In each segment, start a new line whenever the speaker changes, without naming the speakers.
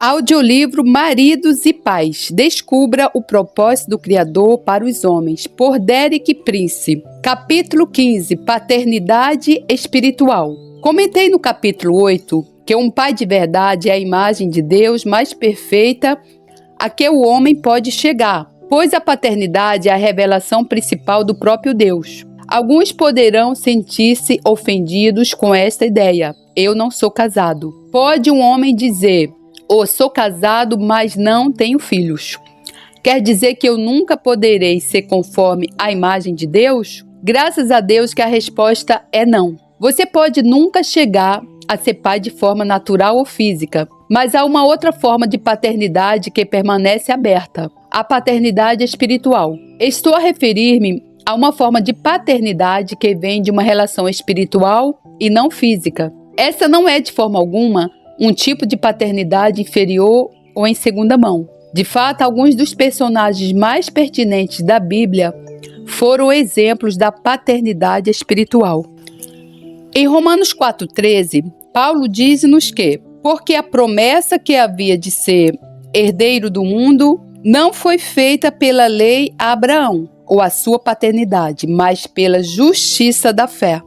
Audiolivro Maridos e Pais. Descubra o propósito do Criador para os homens, por Derek Prince. Capítulo 15. Paternidade espiritual. Comentei no capítulo 8 que um pai de verdade é a imagem de Deus mais perfeita a que o homem pode chegar, pois a paternidade é a revelação principal do próprio Deus. Alguns poderão sentir-se ofendidos com esta ideia. Eu não sou casado. Pode um homem dizer: sou casado, mas não tenho filhos. Quer dizer que eu nunca poderei ser conforme a imagem de Deus? Graças a Deus que a resposta é não. Você pode nunca chegar a ser pai de forma natural ou física, mas há uma outra forma de paternidade que permanece aberta: a paternidade espiritual. Estou a referir-me a uma forma de paternidade que vem de uma relação espiritual e não física. Essa não é de forma alguma um tipo de paternidade inferior ou em segunda mão. De fato, alguns dos personagens mais pertinentes da Bíblia foram exemplos da paternidade espiritual. Em Romanos 4,13, Paulo diz-nos que, porque a promessa que havia de ser herdeiro do mundo não foi feita pela lei a Abraão ou a sua paternidade, mas pela justiça da fé.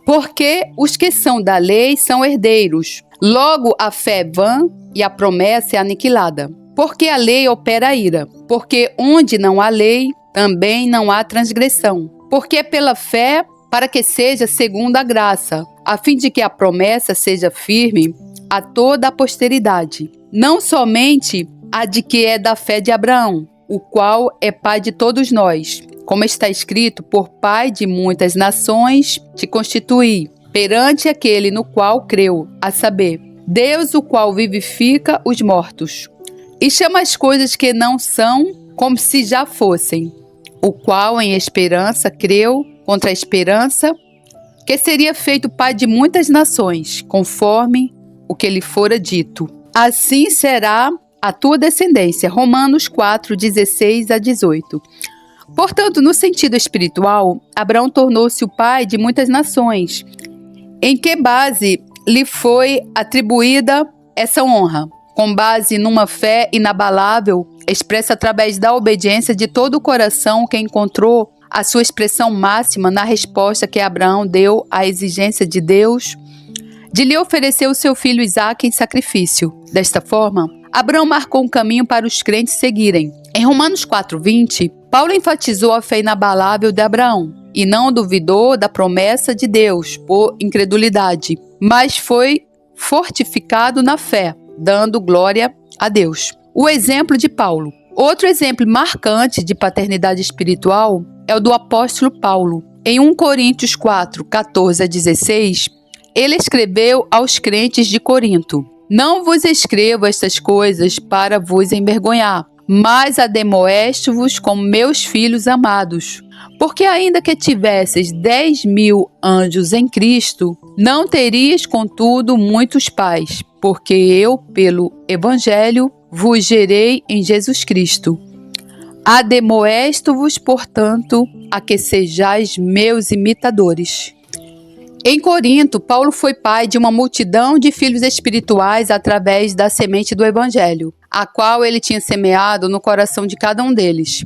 Porque os que são da lei são herdeiros. Logo, a fé é vã e a promessa é aniquilada. Porque a lei opera a ira. Porque onde não há lei, também não há transgressão. Porque é pela fé para que seja segundo a graça, a fim de que a promessa seja firme a toda a posteridade. Não somente a de que é da fé de Abraão, o qual é pai de todos nós. Como está escrito: por pai de muitas nações te constituí, perante aquele no qual creu, a saber, Deus, o qual vivifica os mortos, e chama as coisas que não são como se já fossem, o qual em esperança creu contra a esperança, que seria feito pai de muitas nações, conforme o que lhe fora dito. Assim será a tua descendência. Romanos 4, 16 a 18. Portanto, no sentido espiritual, Abraão tornou-se o pai de muitas nações. Em que base lhe foi atribuída essa honra? Com base numa fé inabalável, expressa através da obediência de todo o coração, que encontrou a sua expressão máxima na resposta que Abraão deu à exigência de Deus de lhe oferecer o seu filho Isaque em sacrifício. Desta forma, Abraão marcou um caminho para os crentes seguirem. Em Romanos 4,20, Paulo enfatizou a fé inabalável de Abraão e não duvidou da promessa de Deus por incredulidade, mas foi fortificado na fé, dando glória a Deus. O exemplo de Paulo. Outro exemplo marcante de paternidade espiritual é o do apóstolo Paulo. Em 1 Coríntios 4, 14 a 16, ele escreveu aos crentes de Corinto: não vos escrevo estas coisas para vos envergonhar, mas ademoesto-vos como meus filhos amados. Porque ainda que tivesseis 10.000 anjos em Cristo, não terias, contudo, muitos pais, porque eu, pelo Evangelho, vos gerei em Jesus Cristo. Ademoesto-vos, portanto, a que sejais meus imitadores. Em Corinto, Paulo foi pai de uma multidão de filhos espirituais através da semente do Evangelho, a qual ele tinha semeado no coração de cada um deles.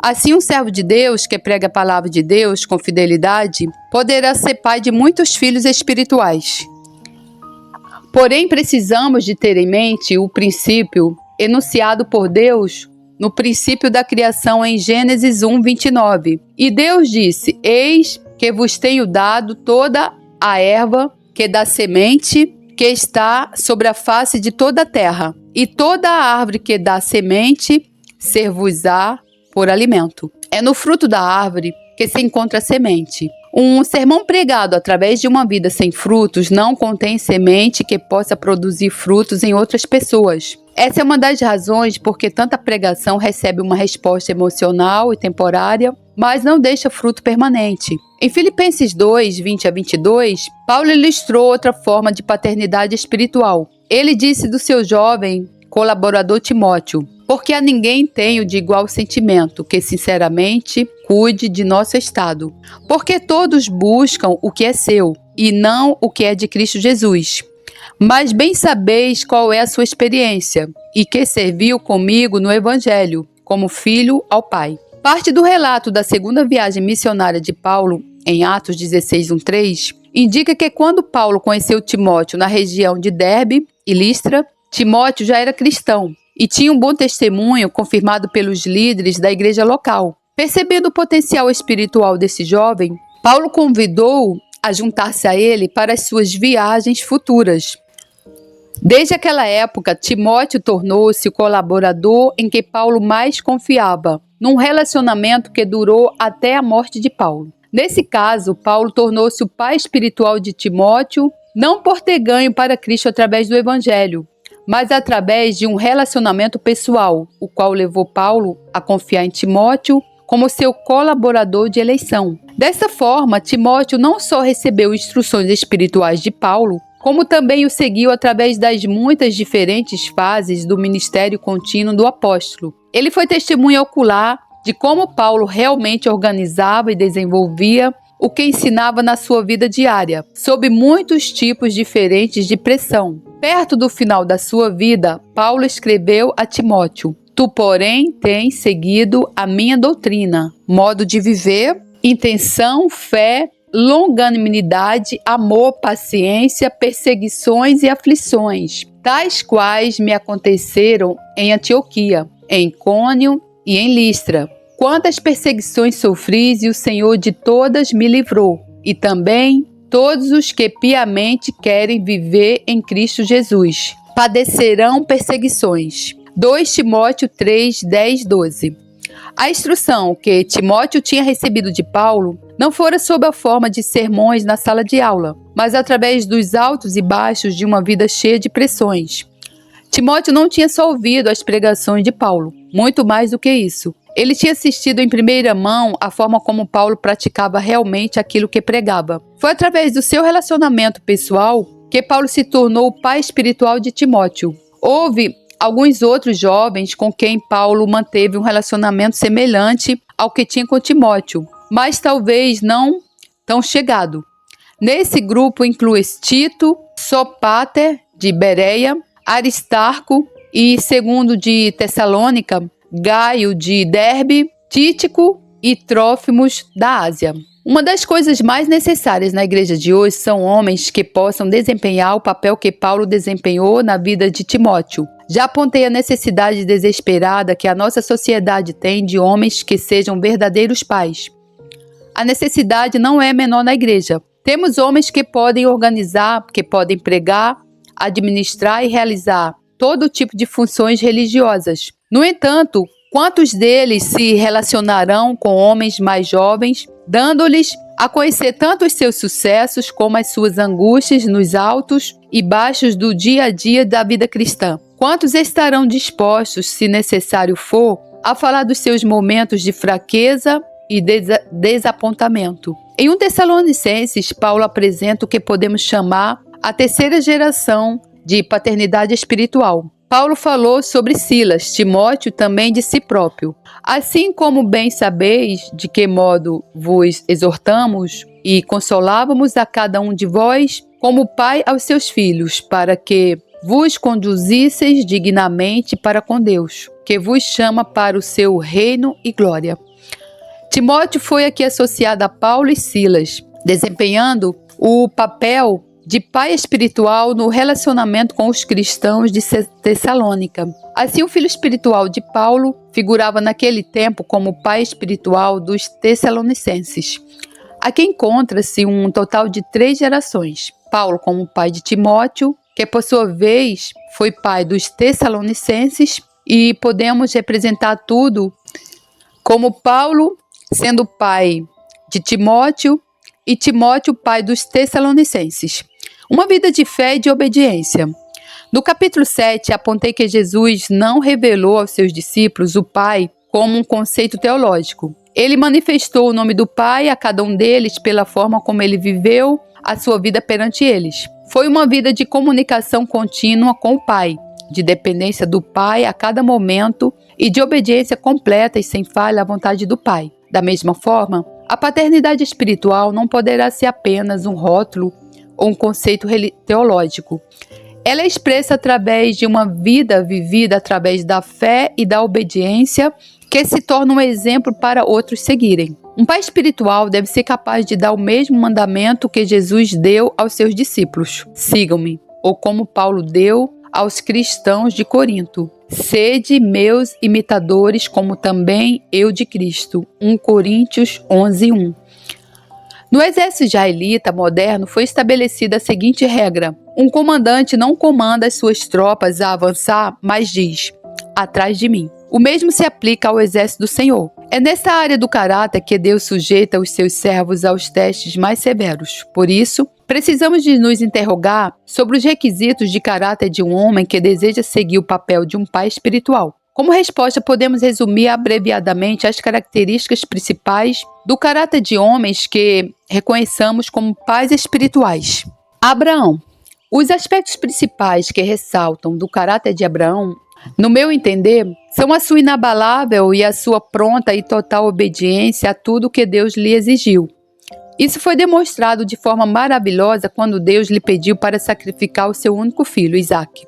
Assim, um servo de Deus que prega a palavra de Deus com fidelidade poderá ser pai de muitos filhos espirituais. Porém, precisamos de ter em mente o princípio enunciado por Deus no princípio da criação em Gênesis 1, 29. E Deus disse: eis que vos tenho dado toda a erva que dá semente, que está sobre a face de toda a terra, e toda a árvore que dá semente ser-vos-á por alimento. É no fruto da árvore que se encontra a semente. Um sermão pregado através de uma vida sem frutos não contém semente que possa produzir frutos em outras pessoas. Essa é uma das razões por que tanta pregação recebe uma resposta emocional e temporária, mas não deixa fruto permanente. Em Filipenses 2, 20 a 22, Paulo ilustrou outra forma de paternidade espiritual. Ele disse do seu jovem colaborador Timóteo: porque a ninguém tenho de igual sentimento que sinceramente cuide de nosso estado. Porque todos buscam o que é seu, e não o que é de Cristo Jesus. Mas bem sabeis qual é a sua experiência, e que serviu comigo no Evangelho, como filho ao Pai. Parte do relato da segunda viagem missionária de Paulo, em Atos 16:1-3, indica que quando Paulo conheceu Timóteo na região de Derbe e Listra, Timóteo já era cristão e tinha um bom testemunho confirmado pelos líderes da igreja local. Percebendo o potencial espiritual desse jovem, Paulo convidou-o a juntar-se a ele para as suas viagens futuras. Desde aquela época, Timóteo tornou-se o colaborador em que Paulo mais confiava, num relacionamento que durou até a morte de Paulo. Nesse caso, Paulo tornou-se o pai espiritual de Timóteo, não por ter ganho para Cristo através do Evangelho, mas através de um relacionamento pessoal, o qual levou Paulo a confiar em Timóteo como seu colaborador de eleição. Dessa forma, Timóteo não só recebeu instruções espirituais de Paulo, como também o seguiu através das muitas diferentes fases do ministério contínuo do apóstolo. Ele foi testemunha ocular de como Paulo realmente organizava e desenvolvia o que ensinava na sua vida diária, sob muitos tipos diferentes de pressão. Perto do final da sua vida, Paulo escreveu a Timóteo: Tu, porém, tens seguido a minha doutrina, modo de viver, intenção, fé, longanimidade, amor, paciência, perseguições e aflições, tais quais me aconteceram em Antioquia, em Icônio e em Listra. Quantas perseguições sofri e o Senhor de todas me livrou, e também todos os que piamente querem viver em Cristo Jesus padecerão perseguições. 2 Timóteo 3, 10, 12. A instrução que Timóteo tinha recebido de Paulo não fora sob a forma de sermões na sala de aula, mas através dos altos e baixos de uma vida cheia de pressões. Timóteo não tinha só ouvido as pregações de Paulo, muito mais do que isso. Ele tinha assistido em primeira mão a forma como Paulo praticava realmente aquilo que pregava. Foi através do seu relacionamento pessoal que Paulo se tornou o pai espiritual de Timóteo. Houve alguns outros jovens com quem Paulo manteve um relacionamento semelhante ao que tinha com Timóteo, mas talvez não tão chegado. Nesse grupo inclui Tito, Sopáter de Bereia, Aristarco e Segundo de Tessalônica, Gaio de Derbe, Títico e Trófimos da Ásia. Uma das coisas mais necessárias na igreja de hoje são homens que possam desempenhar o papel que Paulo desempenhou na vida de Timóteo. Já apontei a necessidade desesperada que a nossa sociedade tem de homens que sejam verdadeiros pais. A necessidade não é menor na igreja. Temos homens que podem organizar, que podem pregar, administrar e realizar todo tipo de funções religiosas. No entanto, quantos deles se relacionarão com homens mais jovens, dando-lhes a conhecer tanto os seus sucessos como as suas angústias nos altos e baixos do dia a dia da vida cristã? Quantos estarão dispostos, se necessário for, a falar dos seus momentos de fraqueza e desapontamento? Em 1 Tessalonicenses, Paulo apresenta o que podemos chamar a terceira geração de paternidade espiritual. Paulo falou sobre Silas, Timóteo também de si próprio. Assim como bem sabeis de que modo vos exortamos e consolávamos a cada um de vós, como pai aos seus filhos, para que vos conduzisseis dignamente para com Deus, que vos chama para o seu reino e glória. Timóteo foi aqui associado a Paulo e Silas, desempenhando o papel de pai espiritual no relacionamento com os cristãos de Tessalônica. Assim, o filho espiritual de Paulo figurava naquele tempo como pai espiritual dos tessalonicenses. Aqui encontra-se um total de 3 gerações. Paulo como pai de Timóteo, que por sua vez foi pai dos tessalonicenses, e podemos representar tudo como Paulo sendo pai de Timóteo e Timóteo pai dos tessalonicenses. Uma vida de fé e de obediência. No capítulo 7, apontei que Jesus não revelou aos seus discípulos o Pai como um conceito teológico. Ele manifestou o nome do Pai a cada um deles pela forma como ele viveu a sua vida perante eles. Foi uma vida de comunicação contínua com o Pai, de dependência do Pai a cada momento e de obediência completa e sem falha à vontade do Pai. Da mesma forma, a paternidade espiritual não poderá ser apenas um rótulo ou um conceito teológico. Ela é expressa através de uma vida vivida através da fé e da obediência, que se torna um exemplo para outros seguirem. Um pai espiritual deve ser capaz de dar o mesmo mandamento que Jesus deu aos seus discípulos: sigam-me, ou como Paulo deu aos cristãos de Corinto: sede meus imitadores, como também eu de Cristo. 1 Coríntios 11:1. No exército israelita moderno foi estabelecida a seguinte regra: um comandante não comanda as suas tropas a avançar, mas diz: atrás de mim. O mesmo se aplica ao exército do Senhor. É nessa área do caráter que Deus sujeita os seus servos aos testes mais severos. Por isso, precisamos de nos interrogar sobre os requisitos de caráter de um homem que deseja seguir o papel de um pai espiritual. Como resposta, podemos resumir abreviadamente as características principais do caráter de homens que reconheçamos como pais espirituais. Abraão. Os aspectos principais que ressaltam do caráter de Abraão, no meu entender, são a sua inabalável e a sua pronta e total obediência a tudo que Deus lhe exigiu. Isso foi demonstrado de forma maravilhosa quando Deus lhe pediu para sacrificar o seu único filho, Isaque.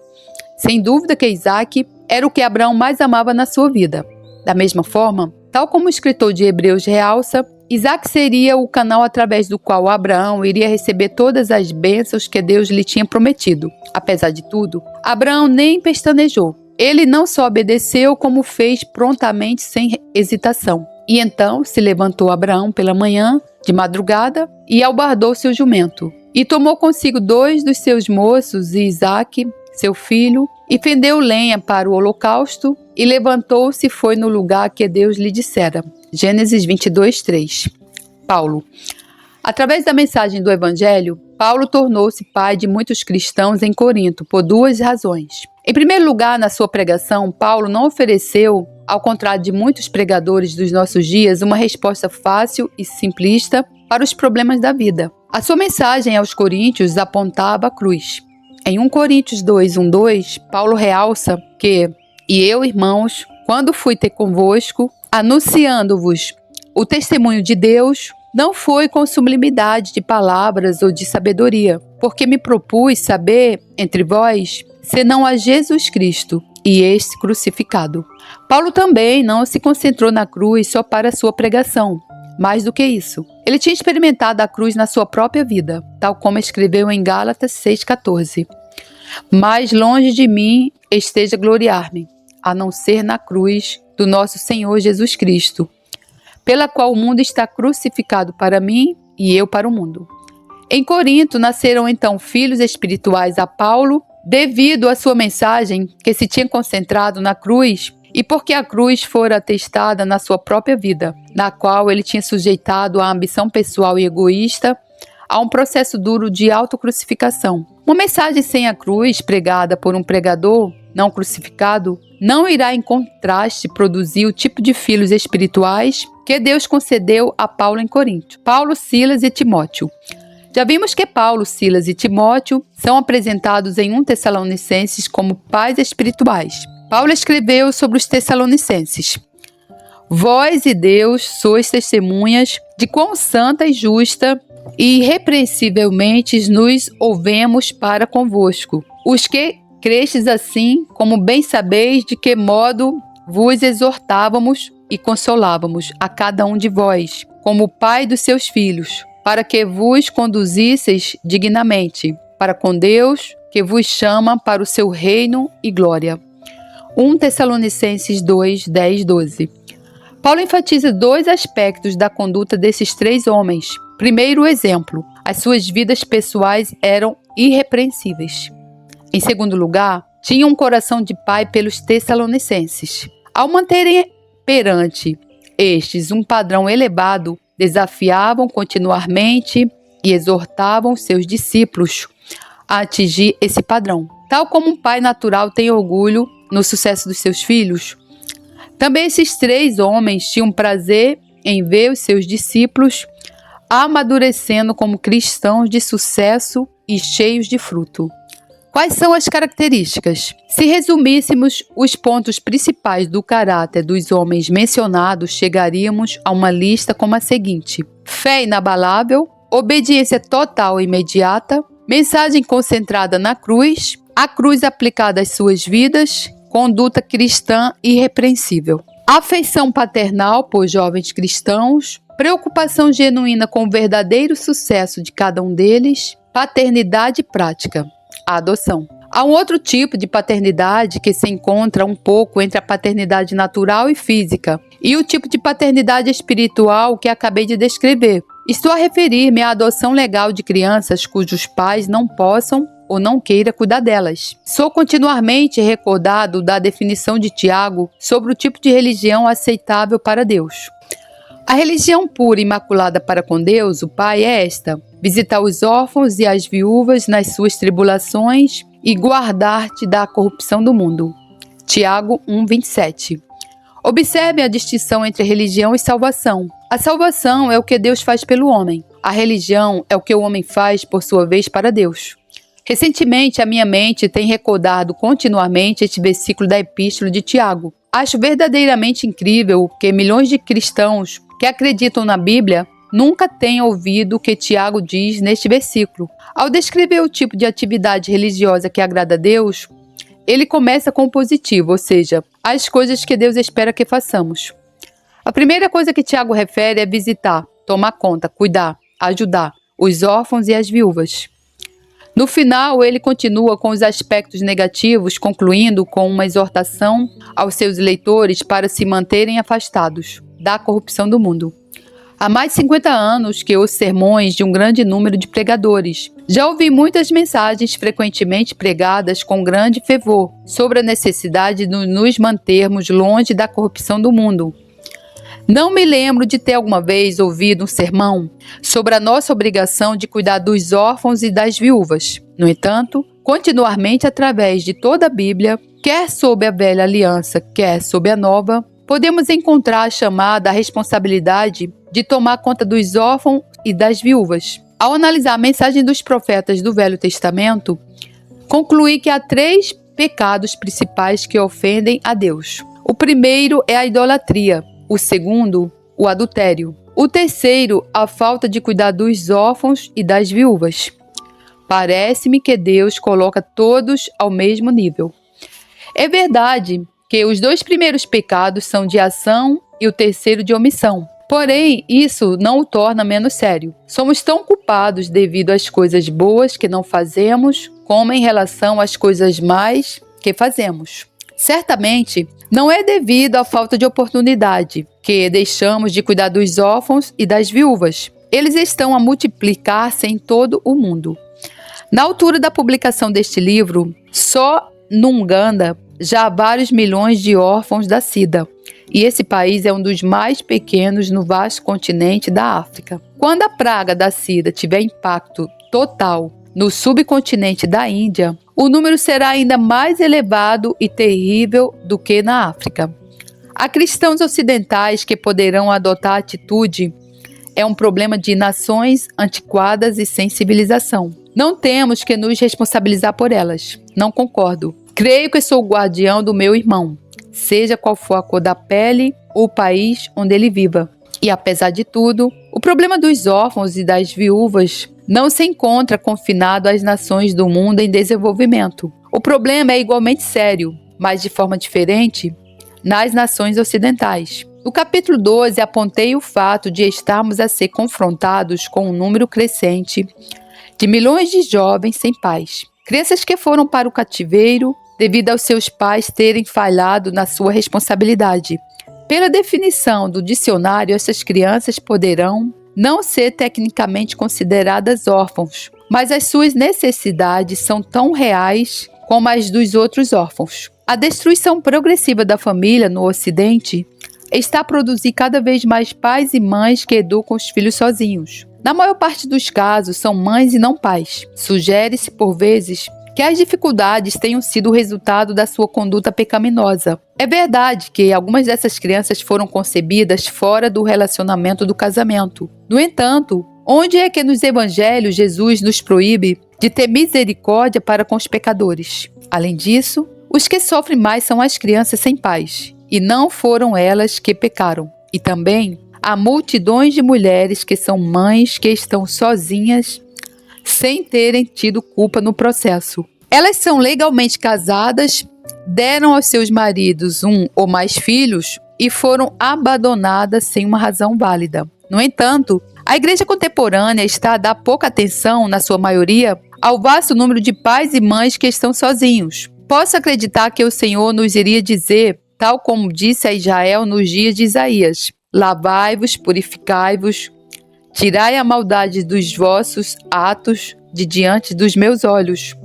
Sem dúvida que Isaque era o que Abraão mais amava na sua vida. Da mesma forma, tal como o escritor de Hebreus realça, Isaque seria o canal através do qual Abraão iria receber todas as bênçãos que Deus lhe tinha prometido. Apesar de tudo, Abraão nem pestanejou. Ele não só obedeceu, como fez prontamente, sem hesitação. E então se levantou Abraão pela manhã, de madrugada, e albardou seu jumento. E tomou consigo 2 dos seus moços e Isaque, seu filho, e fendeu lenha para o holocausto, e levantou-se e foi no lugar que Deus lhe dissera. Gênesis 22:3. Paulo. Através da mensagem do Evangelho, Paulo tornou-se pai de muitos cristãos em Corinto, por 2 razões. Em primeiro lugar, na sua pregação, Paulo não ofereceu, ao contrário de muitos pregadores dos nossos dias, uma resposta fácil e simplista para os problemas da vida. A sua mensagem aos coríntios apontava a cruz. Em 1 Coríntios 2:1-2, Paulo realça que: e eu, irmãos, quando fui ter convosco, anunciando-vos o testemunho de Deus, não foi com sublimidade de palavras ou de sabedoria, porque me propus saber entre vós, senão a Jesus Cristo e este crucificado. Paulo também não se concentrou na cruz só para sua pregação. Mais do que isso, ele tinha experimentado a cruz na sua própria vida, tal como escreveu em Gálatas 6,14. Mais longe de mim esteja gloriar-me, a não ser na cruz do nosso Senhor Jesus Cristo, pela qual o mundo está crucificado para mim e eu para o mundo. Em Corinto nasceram então filhos espirituais a Paulo, devido à sua mensagem que se tinha concentrado na cruz e porque a cruz fora atestada na sua própria vida, na qual ele tinha sujeitado a ambição pessoal e egoísta a um processo duro de autocrucificação. Uma mensagem sem a cruz, pregada por um pregador não crucificado, não irá em contraste produzir o tipo de filhos espirituais que Deus concedeu a Paulo em Corinto. Paulo, Silas e Timóteo. Já vimos que Paulo, Silas e Timóteo são apresentados em 1 Tessalonicenses como pais espirituais. Paulo escreveu sobre os Tessalonicenses: vós e Deus sois testemunhas de quão santa e justa e irrepreensivelmente nos houvemos para convosco, os que crestes assim, como bem sabeis de que modo vos exortávamos e consolávamos a cada um de vós, como o pai dos seus filhos, para que vos conduzisseis dignamente, para com Deus, que vos chama para o seu reino e glória. 1 Tessalonicenses 2, 10, 12. Paulo enfatiza 2 aspectos da conduta desses 3 homens. Primeiro, o exemplo. As suas vidas pessoais eram irrepreensíveis. Em segundo lugar, tinha um coração de pai pelos Tessalonicenses. Ao manterem perante estes um padrão elevado, desafiavam continuamente e exortavam seus discípulos a atingir esse padrão. Tal como um pai natural tem orgulho no sucesso dos seus filhos, também esses 3 homens tinham prazer em ver os seus discípulos amadurecendo como cristãos de sucesso e cheios de fruto. Quais são as características? Se resumíssemos os pontos principais do caráter dos homens mencionados, chegaríamos a uma lista como a seguinte: fé inabalável, obediência total e imediata, mensagem concentrada na cruz, a cruz aplicada às suas vidas, conduta cristã irrepreensível. Afeição paternal por jovens cristãos, preocupação genuína com o verdadeiro sucesso de cada um deles, paternidade prática, a adoção. Há um outro tipo de paternidade que se encontra um pouco entre a paternidade natural e física e o tipo de paternidade espiritual que acabei de descrever. Estou a referir-me à adoção legal de crianças cujos pais não possam ou não queira cuidar delas. Sou continuamente recordado da definição de Tiago sobre o tipo de religião aceitável para Deus. A religião pura e imaculada para com Deus, o Pai, é esta: visitar os órfãos e as viúvas nas suas tribulações e guardar-te da corrupção do mundo. Tiago 1:27. Observe a distinção entre religião e salvação. A salvação é o que Deus faz pelo homem. A religião é o que o homem faz, por sua vez, para Deus. Recentemente, a minha mente tem recordado continuamente este versículo da Epístola de Tiago. Acho verdadeiramente incrível que milhões de cristãos que acreditam na Bíblia nunca tenham ouvido o que Tiago diz neste versículo. Ao descrever o tipo de atividade religiosa que agrada a Deus, ele começa com o positivo, ou seja, as coisas que Deus espera que façamos. A primeira coisa que Tiago refere é visitar, tomar conta, cuidar, ajudar os órfãos e as viúvas. No final, ele continua com os aspectos negativos, concluindo com uma exortação aos seus leitores para se manterem afastados da corrupção do mundo. Há mais de 50 anos que ouço sermões de um grande número de pregadores. Já ouvi muitas mensagens frequentemente pregadas com grande fervor sobre a necessidade de nos mantermos longe da corrupção do mundo. Não me lembro de ter alguma vez ouvido um sermão sobre a nossa obrigação de cuidar dos órfãos e das viúvas. No entanto, continuamente através de toda a Bíblia, quer sob a velha aliança, quer sob a nova, podemos encontrar a chamada à responsabilidade de tomar conta dos órfãos e das viúvas. Ao analisar a mensagem dos profetas do Velho Testamento, concluí que há 3 pecados principais que ofendem a Deus. O primeiro é a idolatria, o segundo, o adultério, o terceiro, a falta de cuidar dos órfãos e das viúvas. Parece-me que Deus coloca todos ao mesmo nível. É verdade que os 2 primeiros pecados são de ação e o terceiro de omissão. Porém, isso não o torna menos sério. Somos tão culpados devido às coisas boas que não fazemos, como em relação às coisas más que fazemos. Certamente, não é devido à falta de oportunidade que deixamos de cuidar dos órfãos e das viúvas. Eles estão a multiplicar-se em todo o mundo. Na altura da publicação deste livro, só no Uganda já há vários milhões de órfãos da SIDA, e esse país é um dos mais pequenos no vasto continente da África. Quando a praga da SIDA tiver impacto total no subcontinente da Índia, o número será ainda mais elevado e terrível do que na África. Há cristãos ocidentais que poderão adotar a atitude. É um problema de nações antiquadas e sem civilização. Não temos que nos responsabilizar por elas. Não concordo. Creio que sou o guardião do meu irmão, seja qual for a cor da pele ou o país onde ele viva. E apesar de tudo, o problema dos órfãos e das viúvas não se encontra confinado às nações do mundo em desenvolvimento. O problema é igualmente sério, mas de forma diferente, nas nações ocidentais. No capítulo 12, apontei o fato de estarmos a ser confrontados com um número crescente de milhões de jovens sem pais. Crianças que foram para o cativeiro devido aos seus pais terem falhado na sua responsabilidade. Pela definição do dicionário, essas crianças poderão não ser tecnicamente consideradas órfãos, mas as suas necessidades são tão reais como as dos outros órfãos. A destruição progressiva da família no Ocidente está a produzir cada vez mais pais e mães que educam os filhos sozinhos. Na maior parte dos casos, são mães e não pais. Sugere-se, por vezes, que as dificuldades tenham sido o resultado da sua conduta pecaminosa. É verdade que algumas dessas crianças foram concebidas fora do relacionamento do casamento. No entanto, onde é que nos evangelhos Jesus nos proíbe de ter misericórdia para com os pecadores? Além disso, os que sofrem mais são as crianças sem pais, e não foram elas que pecaram. E também há multidões de mulheres que são mães que estão sozinhas, sem terem tido culpa no processo. Elas são legalmente casadas, deram aos seus maridos um ou mais filhos e foram abandonadas sem uma razão válida. No entanto, a igreja contemporânea está a dar pouca atenção, na sua maioria, ao vasto número de pais e mães que estão sozinhos. Posso acreditar que o Senhor nos iria dizer, tal como disse a Israel nos dias de Isaías: lavai-vos, purificai-vos, tirai a maldade dos vossos atos de diante dos meus olhos.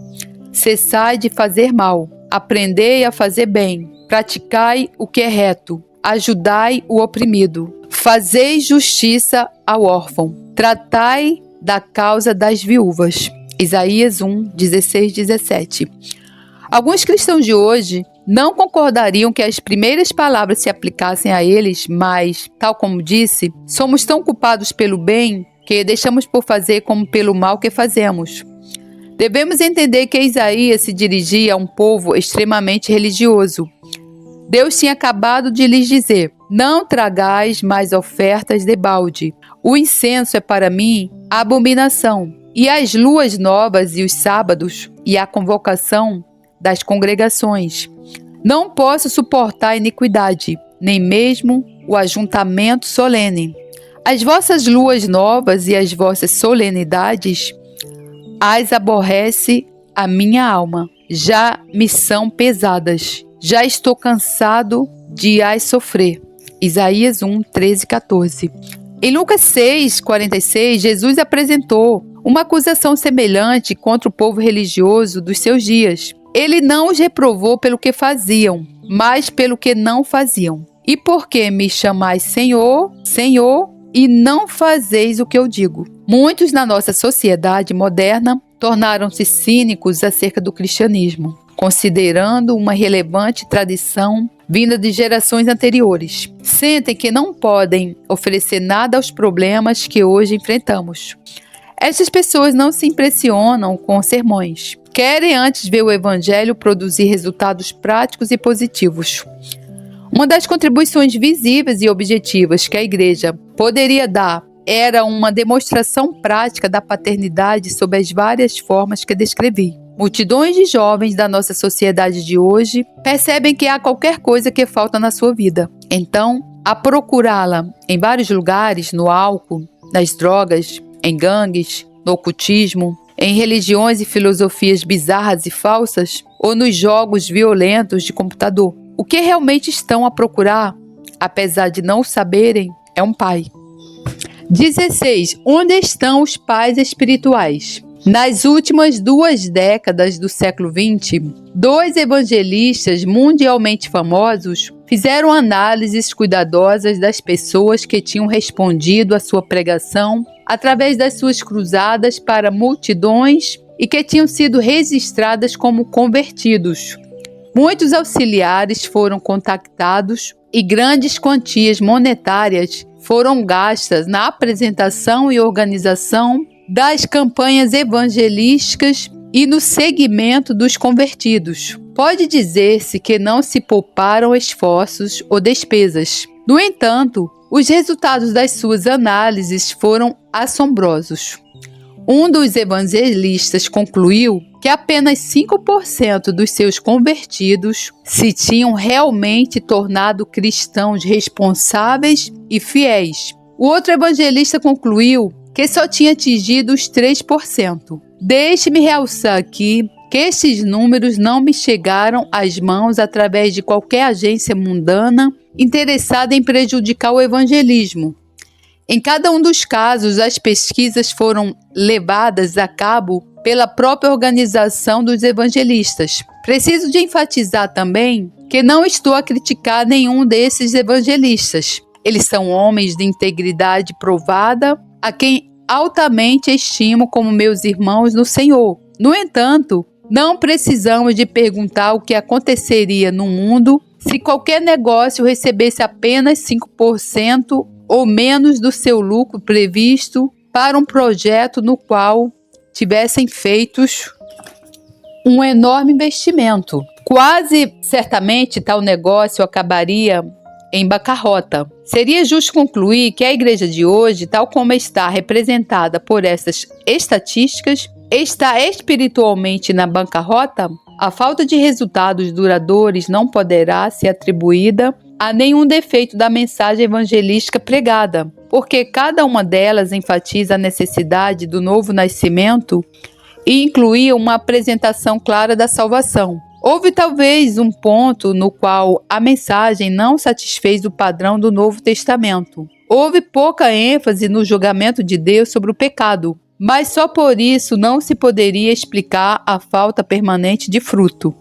Cessai de fazer mal, aprendei a fazer bem, praticai o que é reto, ajudai o oprimido, fazei justiça ao órfão, tratai da causa das viúvas. Isaías 1, 16, 17. Alguns cristãos de hoje não concordariam que as primeiras palavras se aplicassem a eles, mas, tal como disse, somos tão culpados pelo bem que deixamos por fazer como pelo mal que fazemos. Devemos entender que Isaías se dirigia a um povo extremamente religioso. Deus tinha acabado de lhes dizer: não tragais mais ofertas de balde. O incenso é para mim abominação, e as luas novas e os sábados e a convocação das congregações. Não posso suportar a iniquidade, nem mesmo o ajuntamento solene. As vossas luas novas e as vossas solenidades as aborrece a minha alma. Já me são pesadas. Já estou cansado de as sofrer. Isaías 1, 13, 14. Em Lucas 6, 46, Jesus apresentou uma acusação semelhante contra o povo religioso dos seus dias. Ele não os reprovou pelo que faziam, mas pelo que não faziam. E por que me chamais Senhor, Senhor, e não fazeis o que eu digo? Muitos na nossa sociedade moderna tornaram-se cínicos acerca do cristianismo, considerando uma relevante tradição vinda de gerações anteriores. Sentem que não podem oferecer nada aos problemas que hoje enfrentamos. Estas pessoas não se impressionam com sermões. Querem antes ver o Evangelho produzir resultados práticos e positivos. Uma das contribuições visíveis e objetivas que a igreja poderia dar era uma demonstração prática da paternidade sob as várias formas que descrevi. Multidões de jovens da nossa sociedade de hoje percebem que há qualquer coisa que falta na sua vida. Então, a procurá-la em vários lugares, no álcool, nas drogas, em gangues, no ocultismo, em religiões e filosofias bizarras e falsas, ou nos jogos violentos de computador. O que realmente estão a procurar, apesar de não o saberem, é um pai. 16. Onde estão os pais espirituais? Nas últimas 2 décadas do século XX, 2 evangelistas mundialmente famosos fizeram análises cuidadosas das pessoas que tinham respondido à sua pregação através das suas cruzadas para multidões e que tinham sido registradas como convertidos. Muitos auxiliares foram contactados e grandes quantias monetárias foram gastas na apresentação e organização das campanhas evangelísticas e no segmento dos convertidos. Pode dizer-se que não se pouparam esforços ou despesas. No entanto, os resultados das suas análises foram assombrosos. Um dos evangelistas concluiu que apenas 5% dos seus convertidos se tinham realmente tornado cristãos responsáveis e fiéis. O outro evangelista concluiu que só tinha atingido os 3%. Deixe-me realçar aqui que esses números não me chegaram às mãos através de qualquer agência mundana interessada em prejudicar o evangelismo. Em cada um dos casos, as pesquisas foram levadas a cabo pela própria organização dos evangelistas. Preciso de enfatizar também que não estou a criticar nenhum desses evangelistas. Eles são homens de integridade provada, a quem altamente estimo como meus irmãos no Senhor. No entanto, não precisamos de perguntar o que aconteceria no mundo se qualquer negócio recebesse apenas 5% ou menos do seu lucro previsto para um projeto no qual tivessem feitos um enorme investimento. Quase certamente tal negócio acabaria em bancarrota. Seria justo concluir que a igreja de hoje, tal como está representada por essas estatísticas, está espiritualmente na bancarrota, a falta de resultados duradouros não poderá ser atribuída a nenhum defeito da mensagem evangelística pregada, porque cada uma delas enfatiza a necessidade do novo nascimento e incluía uma apresentação clara da salvação. Houve talvez um ponto no qual a mensagem não satisfez o padrão do Novo Testamento. Houve pouca ênfase no julgamento de Deus sobre o pecado, mas só por isso não se poderia explicar a falta permanente de fruto.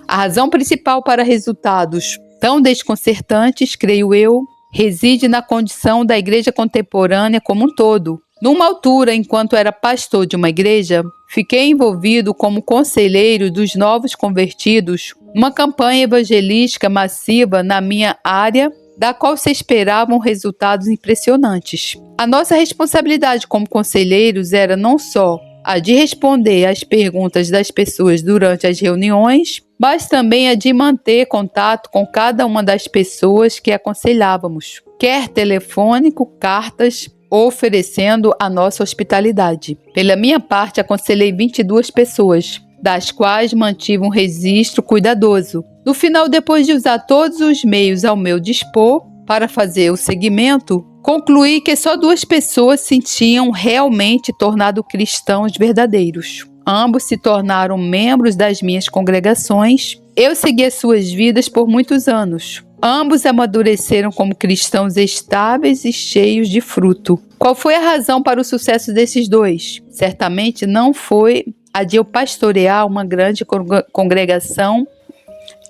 A razão principal para resultados tão desconcertantes, creio eu, reside na condição da igreja contemporânea como um todo. Numa altura, enquanto era pastor de uma igreja, fiquei envolvido como conselheiro dos novos convertidos, uma campanha evangelística massiva na minha área, da qual se esperavam resultados impressionantes. A nossa responsabilidade como conselheiros era não só a de responder às perguntas das pessoas durante as reuniões, mas também a de manter contato com cada uma das pessoas que aconselhávamos, quer telefônico, cartas, oferecendo a nossa hospitalidade. Pela minha parte, aconselhei 22 pessoas, das quais mantive um registro cuidadoso. No final, depois de usar todos os meios ao meu dispor para fazer o seguimento, concluí que só 2 pessoas se tinham realmente tornado cristãos verdadeiros. Ambos se tornaram membros das minhas congregações. Eu segui as suas vidas por muitos anos. Ambos amadureceram como cristãos estáveis e cheios de fruto. Qual foi a razão para o sucesso desses 2? Certamente não foi a de eu pastorear uma grande congregação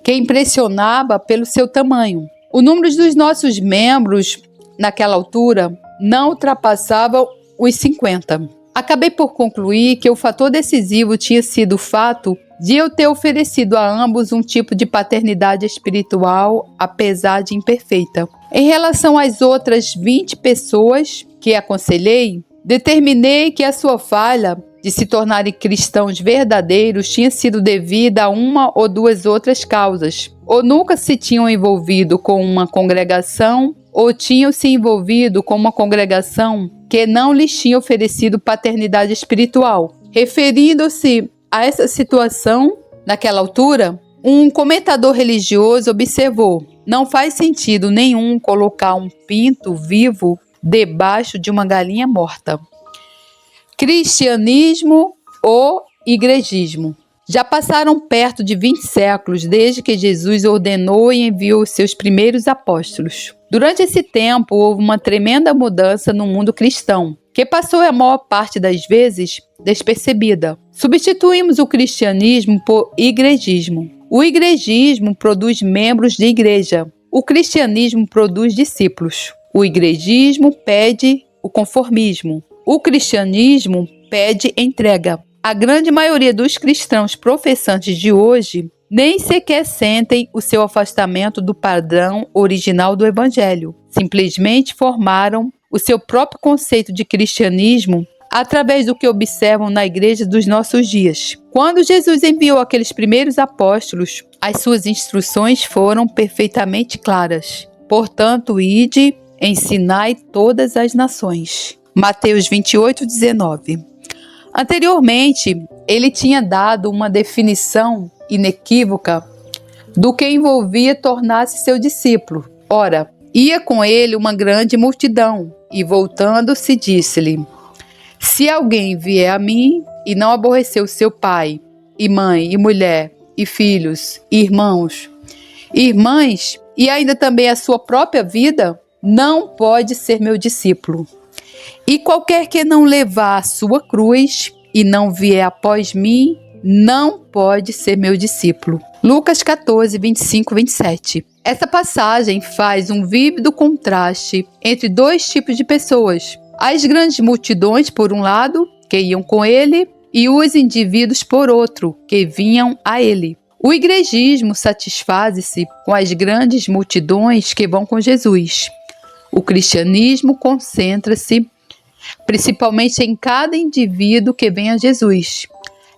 que impressionava pelo seu tamanho. O número dos nossos membros naquela altura não ultrapassava os 50. Acabei por concluir que o fator decisivo tinha sido o fato de eu ter oferecido a ambos um tipo de paternidade espiritual, apesar de imperfeita. Em relação às outras 20 pessoas que aconselhei, determinei que a sua falha de se tornarem cristãos verdadeiros tinha sido devida a uma ou 2 outras causas. Ou nunca se tinham envolvido com uma congregação, ou tinham se envolvido com uma congregação que não lhes tinha oferecido paternidade espiritual. Referindo-se a essa situação, naquela altura, um comentador religioso observou: não faz sentido nenhum colocar um pinto vivo debaixo de uma galinha morta. Cristianismo ou igrejismo. Já passaram perto de 20 séculos desde que Jesus ordenou e enviou os seus primeiros apóstolos. Durante esse tempo, houve uma tremenda mudança no mundo cristão, que passou a maior parte das vezes despercebida. Substituímos o cristianismo por igrejismo. O igrejismo produz membros de igreja. O cristianismo produz discípulos. O igrejismo pede o conformismo. O cristianismo pede entrega. A grande maioria dos cristãos professantes de hoje nem sequer sentem o seu afastamento do padrão original do Evangelho. Simplesmente formaram o seu próprio conceito de cristianismo através do que observam na igreja dos nossos dias. Quando Jesus enviou aqueles primeiros apóstolos, as suas instruções foram perfeitamente claras. Portanto, ide, ensinai todas as nações. Mateus 28:19. Anteriormente, ele tinha dado uma definição inequívoca do que envolvia tornar-se seu discípulo. Ora, ia com ele uma grande multidão, e voltando-se disse-lhe: se alguém vier a mim e não aborreceu seu pai, e mãe, e mulher, e filhos, e irmãos, e irmãs, e ainda também a sua própria vida, não pode ser meu discípulo. E qualquer que não levar a sua cruz e não vier após mim, não pode ser meu discípulo. Lucas 14, 25, 27. Essa passagem faz um vívido contraste entre 2 tipos de pessoas. As grandes multidões, por um lado, que iam com ele, e os indivíduos, por outro, que vinham a ele. O igrejismo satisfaz-se com as grandes multidões que vão com Jesus. O cristianismo concentra-se principalmente em cada indivíduo que vem a Jesus.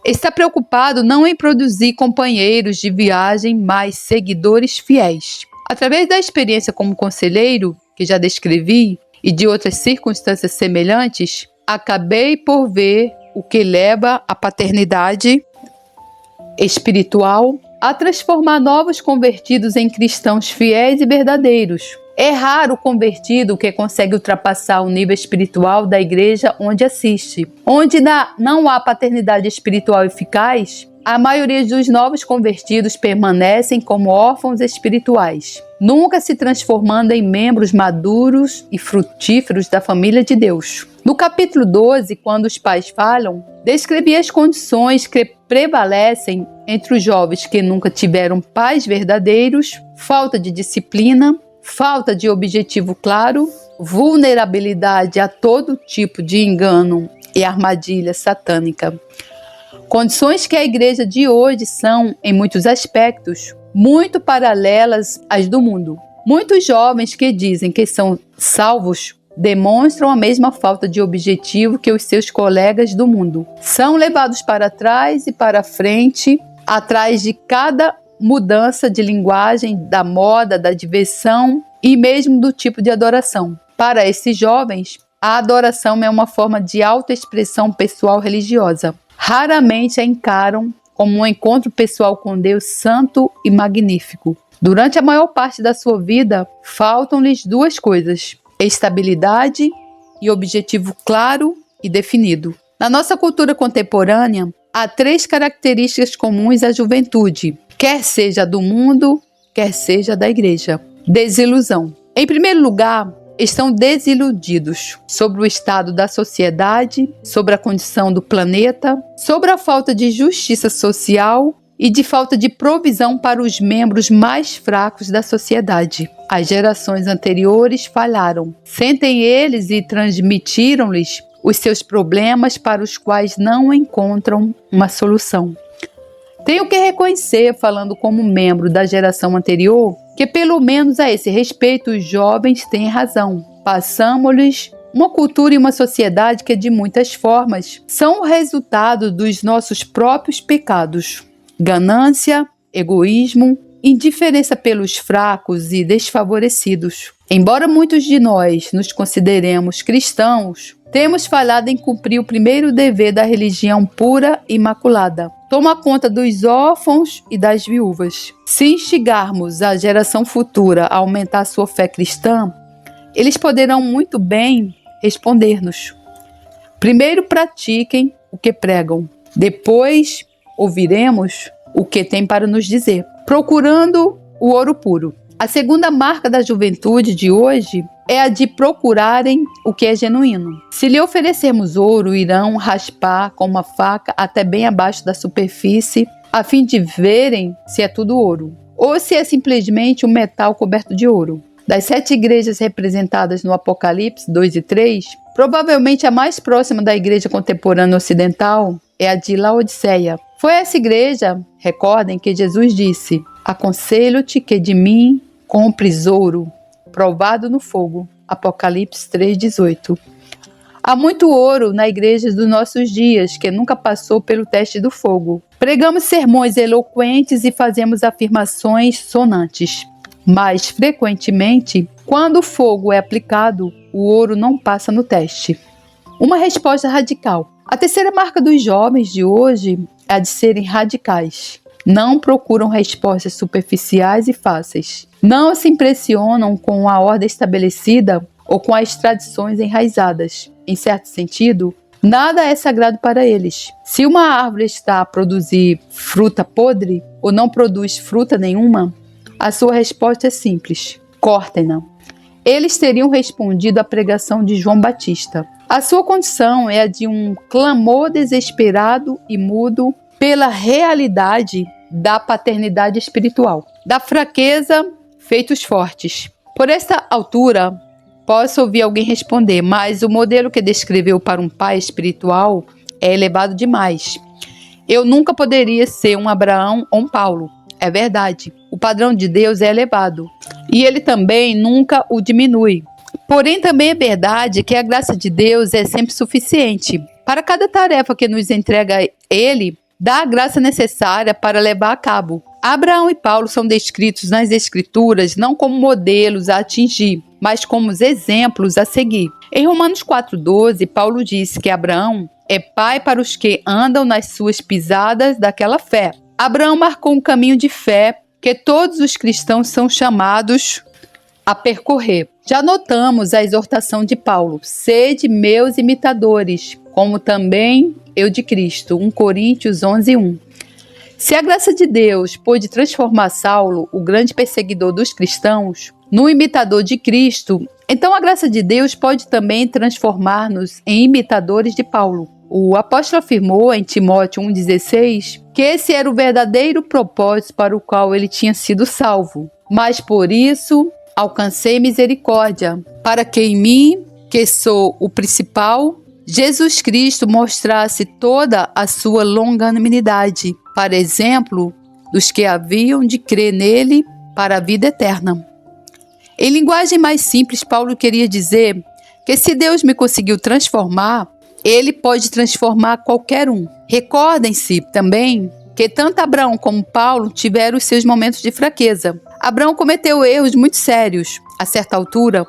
Está preocupado não em produzir companheiros de viagem, mas seguidores fiéis. Através da experiência como conselheiro, que já descrevi, e de outras circunstâncias semelhantes, acabei por ver o que leva a paternidade espiritual a transformar novos convertidos em cristãos fiéis e verdadeiros. É raro o convertido que consegue ultrapassar o nível espiritual da igreja onde assiste. Onde não há paternidade espiritual eficaz, a maioria dos novos convertidos permanecem como órfãos espirituais, nunca se transformando em membros maduros e frutíferos da família de Deus. No capítulo 12, quando os pais falam, descrevi as condições que prevalecem entre os jovens que nunca tiveram pais verdadeiros, falta de disciplina, falta de objetivo claro, vulnerabilidade a todo tipo de engano e armadilha satânica. Condições que a igreja de hoje são, em muitos aspectos, muito paralelas às do mundo. Muitos jovens que dizem que são salvos demonstram a mesma falta de objetivo que os seus colegas do mundo. São levados para trás e para frente, atrás de cada mudança de linguagem, da moda, da diversão e mesmo do tipo de adoração. Para esses jovens, a adoração é uma forma de autoexpressão pessoal religiosa. Raramente a encaram como um encontro pessoal com Deus santo e magnífico. Durante a maior parte da sua vida, faltam-lhes duas coisas: estabilidade e objetivo claro e definido. Na nossa cultura contemporânea, há três características comuns à juventude, quer seja do mundo, quer seja da igreja. Desilusão. Em primeiro lugar, estão desiludidos sobre o estado da sociedade, sobre a condição do planeta, sobre a falta de justiça social e de falta de provisão para os membros mais fracos da sociedade. As gerações anteriores falharam. Sentem eles e transmitiram-lhes os seus problemas para os quais não encontram uma solução. Tenho que reconhecer, falando como membro da geração anterior, que pelo menos a esse respeito os jovens têm razão. Passamos-lhes uma cultura e uma sociedade que de muitas formas são o resultado dos nossos próprios pecados. Ganância, egoísmo, indiferença pelos fracos e desfavorecidos. Embora muitos de nós nos consideremos cristãos, temos falhado em cumprir o primeiro dever da religião pura e imaculada. Toma conta dos órfãos e das viúvas. Se instigarmos a geração futura a aumentar sua fé cristã, eles poderão muito bem responder-nos. Primeiro pratiquem o que pregam. Depois ouviremos o que tem para nos dizer. Procurando o ouro puro. A segunda marca da juventude de hoje é a de procurarem o que é genuíno. Se lhe oferecermos ouro, irão raspar com uma faca até bem abaixo da superfície, a fim de verem se é tudo ouro, ou se é simplesmente um metal coberto de ouro. Das 7 igrejas representadas no Apocalipse 2 e 3, provavelmente a mais próxima da igreja contemporânea ocidental é a de Laodiceia. Foi essa igreja, recordem, que Jesus disse: aconselho-te que de mim compres ouro, provado no fogo. Apocalipse 3,18. Há muito ouro na igreja dos nossos dias que nunca passou pelo teste do fogo. Pregamos sermões eloquentes e fazemos afirmações sonantes. Mas, frequentemente, quando o fogo é aplicado, o ouro não passa no teste. Uma resposta radical. A terceira marca dos jovens de hoje é a de serem radicais. Não procuram respostas superficiais e fáceis. Não se impressionam com a ordem estabelecida ou com as tradições enraizadas. Em certo sentido, nada é sagrado para eles. Se uma árvore está a produzir fruta podre ou não produz fruta nenhuma, a sua resposta é simples: cortem-na. Eles teriam respondido à pregação de João Batista. A sua condição é a de um clamor desesperado e mudo pela realidade da paternidade espiritual, da fraqueza feitos fortes. Por esta altura, posso ouvir alguém responder: mas o modelo que descreveu para um pai espiritual é elevado demais. Eu nunca poderia ser um Abraão ou um Paulo. É verdade, o padrão de Deus é elevado e ele também nunca o diminui. Porém, também é verdade que a graça de Deus é sempre suficiente. Para cada tarefa que nos entrega ele, dá a graça necessária para levar a cabo. Abraão e Paulo são descritos nas Escrituras não como modelos a atingir, mas como exemplos a seguir. Em Romanos 4,12, Paulo diz que Abraão é pai para os que andam nas suas pisadas daquela fé. Abraão marcou um caminho de fé que todos os cristãos são chamados a percorrer. Já notamos a exortação de Paulo: sede meus imitadores, como também eu de Cristo. 1 Coríntios 11:1. Se a graça de Deus pôde transformar Saulo, o grande perseguidor dos cristãos, no imitador de Cristo, então a graça de Deus pode também transformar-nos em imitadores de Paulo. O apóstolo afirmou em Timóteo 1,16 que esse era o verdadeiro propósito para o qual ele tinha sido salvo. Mas por isso alcancei misericórdia, para que em mim, que sou o principal, Jesus Cristo mostrasse toda a sua longanimidade, para exemplo dos que haviam de crer nele para a vida eterna. Em linguagem mais simples, Paulo queria dizer que se Deus me conseguiu transformar, Ele pode transformar qualquer um. Recordem-se também que tanto Abraão como Paulo tiveram os seus momentos de fraqueza. Abraão cometeu erros muito sérios. A certa altura,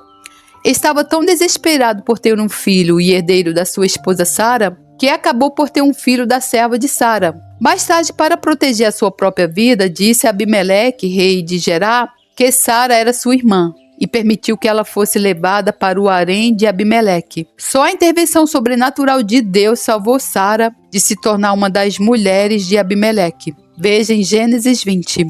estava tão desesperado por ter um filho e herdeiro da sua esposa Sara, que acabou por ter um filho da serva de Sara. Mais tarde, para proteger a sua própria vida, disse a Abimeleque, rei de Gerá, que Sara era sua irmã, e permitiu que ela fosse levada para o harém de Abimeleque. Só a intervenção sobrenatural de Deus salvou Sara de se tornar uma das mulheres de Abimeleque. Veja em Gênesis 20.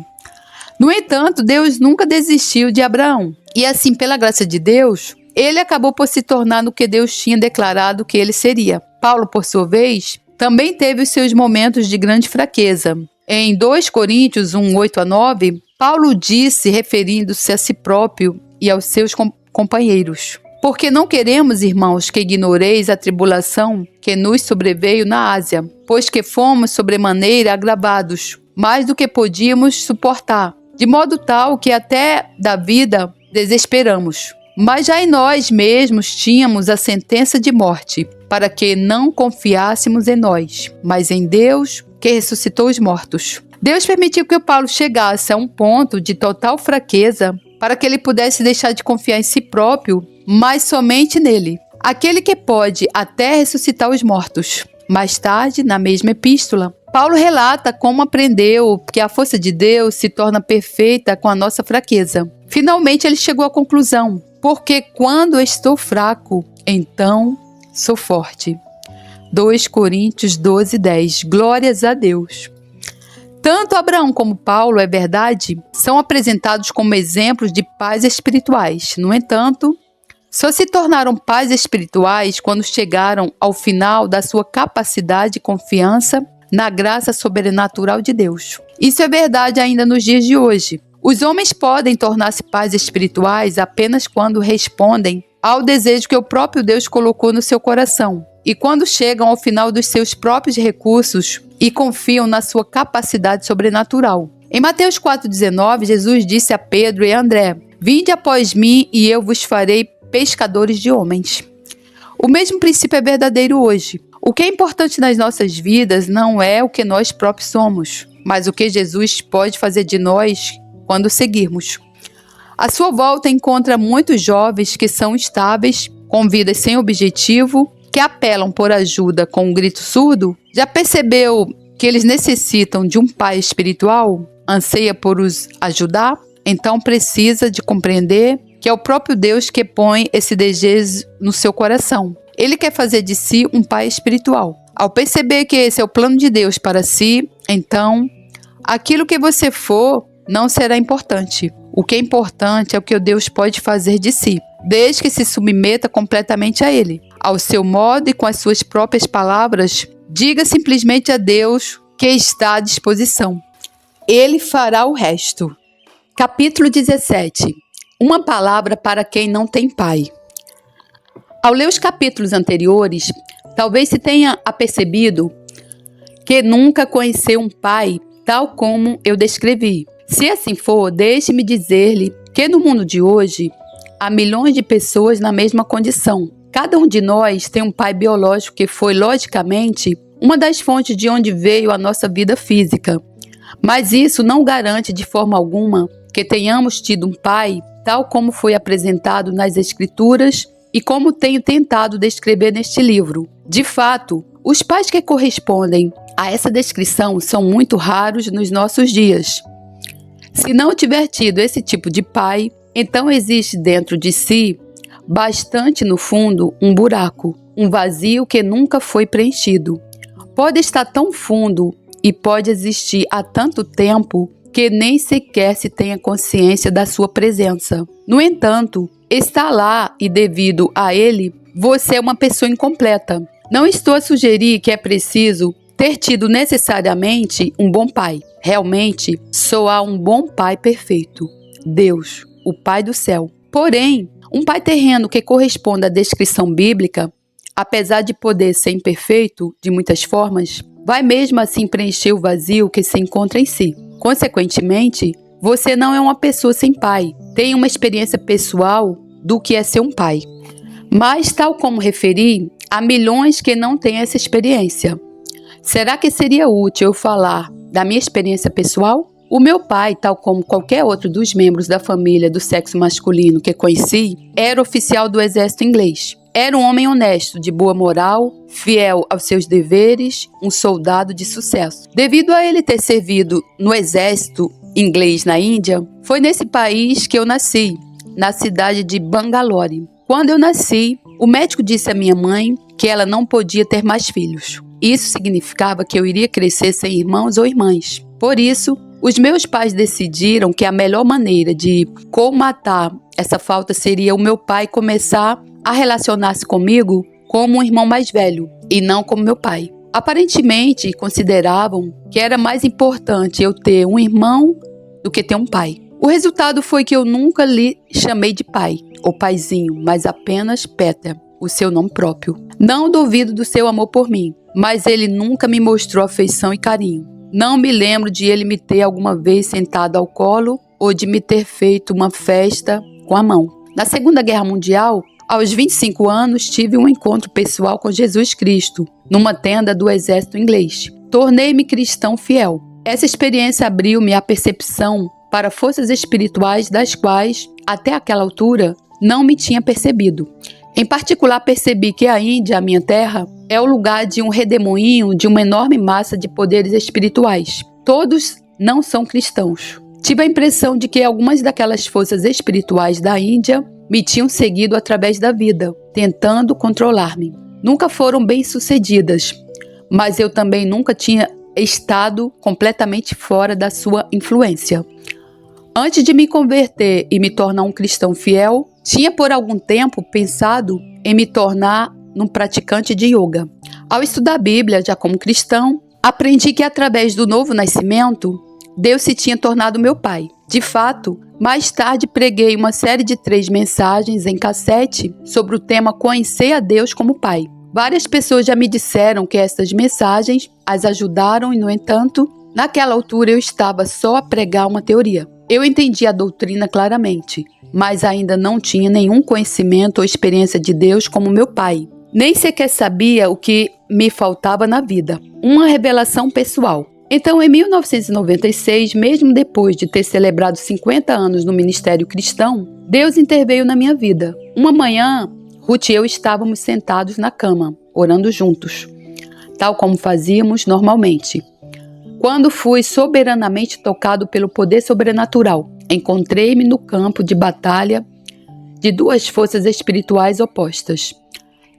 No entanto, Deus nunca desistiu de Abraão. E assim, pela graça de Deus, ele acabou por se tornar no que Deus tinha declarado que ele seria. Paulo, por sua vez, também teve os seus momentos de grande fraqueza. Em 2 Coríntios 1:8-9, Paulo disse, referindo-se a si próprio e aos seus companheiros: porque não queremos, irmãos, que ignoreis a tribulação que nos sobreveio na Ásia, pois que fomos sobremaneira agravados, mais do que podíamos suportar, de modo tal que até da vida desesperamos. Mas já em nós mesmos tínhamos a sentença de morte, para que não confiássemos em nós, mas em Deus, que ressuscitou os mortos. Deus permitiu que o Paulo chegasse a um ponto de total fraqueza para que ele pudesse deixar de confiar em si próprio, mas somente nele, aquele que pode até ressuscitar os mortos. Mais tarde, na mesma epístola, Paulo relata como aprendeu que a força de Deus se torna perfeita com a nossa fraqueza. Finalmente, ele chegou à conclusão: porque quando estou fraco, então sou forte. 2 Coríntios 12:10. Glórias a Deus. Tanto Abraão como Paulo, é verdade, são apresentados como exemplos de pais espirituais. No entanto, só se tornaram pais espirituais quando chegaram ao final da sua capacidade de confiança na graça sobrenatural de Deus. Isso é verdade ainda nos dias de hoje. Os homens podem tornar-se pais espirituais apenas quando respondem ao desejo que o próprio Deus colocou no seu coração e quando chegam ao final dos seus próprios recursos e confiam na sua capacidade sobrenatural. Em Mateus 4,19, Jesus disse a Pedro e a André: vinde após mim e eu vos farei pescadores de homens. O mesmo princípio é verdadeiro hoje. O que é importante nas nossas vidas não é o que nós próprios somos, mas o que Jesus pode fazer de nós quando seguirmos. À sua volta encontra muitos jovens que são estáveis, com vidas sem objetivo, que apelam por ajuda com um grito surdo. Já percebeu que eles necessitam de um pai espiritual? Anseia por os ajudar? Então precisa de compreender que é o próprio Deus que põe esse desejo no seu coração. Ele quer fazer de si um pai espiritual. Ao perceber que esse é o plano de Deus para si, então aquilo que você for não será importante. O que é importante é o que Deus pode fazer de si, desde que se submeta completamente a Ele. Ao seu modo e com as suas próprias palavras, diga simplesmente a Deus que está à disposição. Ele fará o resto. Capítulo 17. Uma palavra para quem não tem pai. Ao ler os capítulos anteriores, talvez se tenha apercebido que nunca conheceu um pai tal como eu descrevi. Se assim for, deixe-me dizer-lhe que no mundo de hoje há milhões de pessoas na mesma condição. Cada um de nós tem um pai biológico que foi, logicamente, uma das fontes de onde veio a nossa vida física. Mas isso não garante de forma alguma que tenhamos tido um pai tal como foi apresentado nas Escrituras e como tenho tentado descrever neste livro. De fato, Os pais que correspondem a essa descrição são muito raros nos nossos dias. Se não tiver tido esse tipo de pai, então existe dentro de si, bastante no fundo, um buraco, um vazio que nunca foi preenchido. Pode estar tão fundo e pode existir há tanto tempo que nem sequer se tenha consciência da sua presença. No entanto, está lá e devido a ele, você é uma pessoa incompleta. Não estou a sugerir que é preciso ter tido necessariamente um bom pai. Realmente, só há um bom pai perfeito, Deus, o Pai do céu. Porém, um pai terreno que corresponda à descrição bíblica, apesar de poder ser imperfeito de muitas formas, vai mesmo assim preencher o vazio que se encontra em si. Consequentemente, você não é uma pessoa sem pai, tem uma experiência pessoal do que é ser um pai. Mas, tal como referi, há milhões que não têm essa experiência. Será que seria útil eu falar da minha experiência pessoal? O meu pai, tal como qualquer outro dos membros da família do sexo masculino que conheci, era oficial do exército inglês. Era um homem honesto, de boa moral, fiel aos seus deveres, um soldado de sucesso. Devido a ele ter servido no exército inglês na Índia, foi nesse país que eu nasci, na cidade de Bangalore. Quando eu nasci, o médico disse à minha mãe que ela não podia ter mais filhos. Isso significava que eu iria crescer sem irmãos ou irmãs. Por isso, os meus pais decidiram que a melhor maneira de colmatar essa falta seria o meu pai começar a relacionar-se comigo como um irmão mais velho e não como meu pai. Aparentemente, consideravam que era mais importante eu ter um irmão do que ter um pai. O resultado foi que eu nunca lhe chamei de pai ou paizinho, mas apenas Peter, o seu nome próprio. Não duvido do seu amor por mim, mas ele nunca me mostrou afeição e carinho. Não me lembro de ele me ter alguma vez sentado ao colo ou de me ter feito uma festa com a mão. Na Segunda Guerra Mundial, aos 25 anos, tive um encontro pessoal com Jesus Cristo, numa tenda do exército inglês. Tornei-me cristão fiel. Essa experiência abriu-me a percepção para forças espirituais das quais, até aquela altura, não me tinha percebido. Em particular, percebi que a Índia, a minha terra, é o lugar de um redemoinho de uma enorme massa de poderes espirituais. Todos não são cristãos. Tive a impressão de que algumas daquelas forças espirituais da Índia me tinham seguido através da vida, tentando controlar-me. Nunca foram bem-sucedidas, mas eu também nunca tinha estado completamente fora da sua influência. Antes de me converter e me tornar um cristão fiel, tinha por algum tempo pensado em me tornar um praticante de yoga. Ao estudar a Bíblia, já como cristão, aprendi que através do novo nascimento, Deus se tinha tornado meu pai. De fato, mais tarde preguei uma série de 3 mensagens em cassete sobre o tema Conhecer a Deus como Pai. Várias pessoas já me disseram que essas mensagens as ajudaram e, no entanto, naquela altura eu estava só a pregar uma teoria. Eu entendi a doutrina claramente, mas ainda não tinha nenhum conhecimento ou experiência de Deus como meu pai. Nem sequer sabia o que me faltava na vida. Uma revelação pessoal. Então, em 1996, mesmo depois de ter celebrado 50 anos no ministério cristão, Deus interveio na minha vida. Uma manhã, Ruth e eu estávamos sentados na cama, orando juntos, tal como fazíamos normalmente. Quando fui soberanamente tocado pelo poder sobrenatural, encontrei-me no campo de batalha de 2 forças espirituais opostas.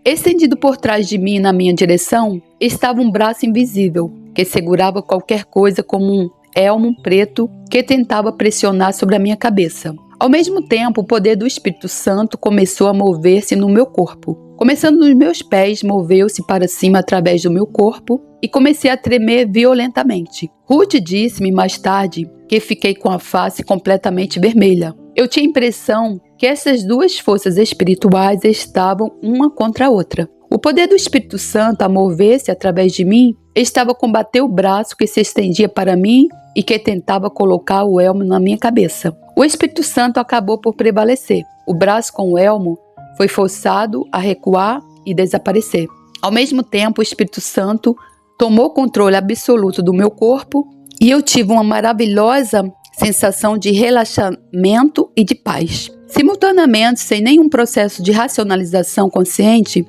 Estendido por trás de mim na minha direção, estava um braço invisível, que segurava qualquer coisa como um elmo preto que tentava pressionar sobre a minha cabeça. Ao mesmo tempo, o poder do Espírito Santo começou a mover-se no meu corpo. Começando nos meus pés, moveu-se para cima através do meu corpo e comecei a tremer violentamente. Ruth disse-me mais tarde que fiquei com a face completamente vermelha. Eu tinha a impressão que essas 2 forças espirituais estavam uma contra a outra. O poder do Espírito Santo a mover-se através de mim estava a combater o braço que se estendia para mim e que tentava colocar o elmo na minha cabeça. O Espírito Santo acabou por prevalecer. O braço com o elmo foi forçado a recuar e desaparecer. Ao mesmo tempo, o Espírito Santo tomou controle absoluto do meu corpo e eu tive uma maravilhosa sensação de relaxamento e de paz. Simultaneamente, sem nenhum processo de racionalização consciente,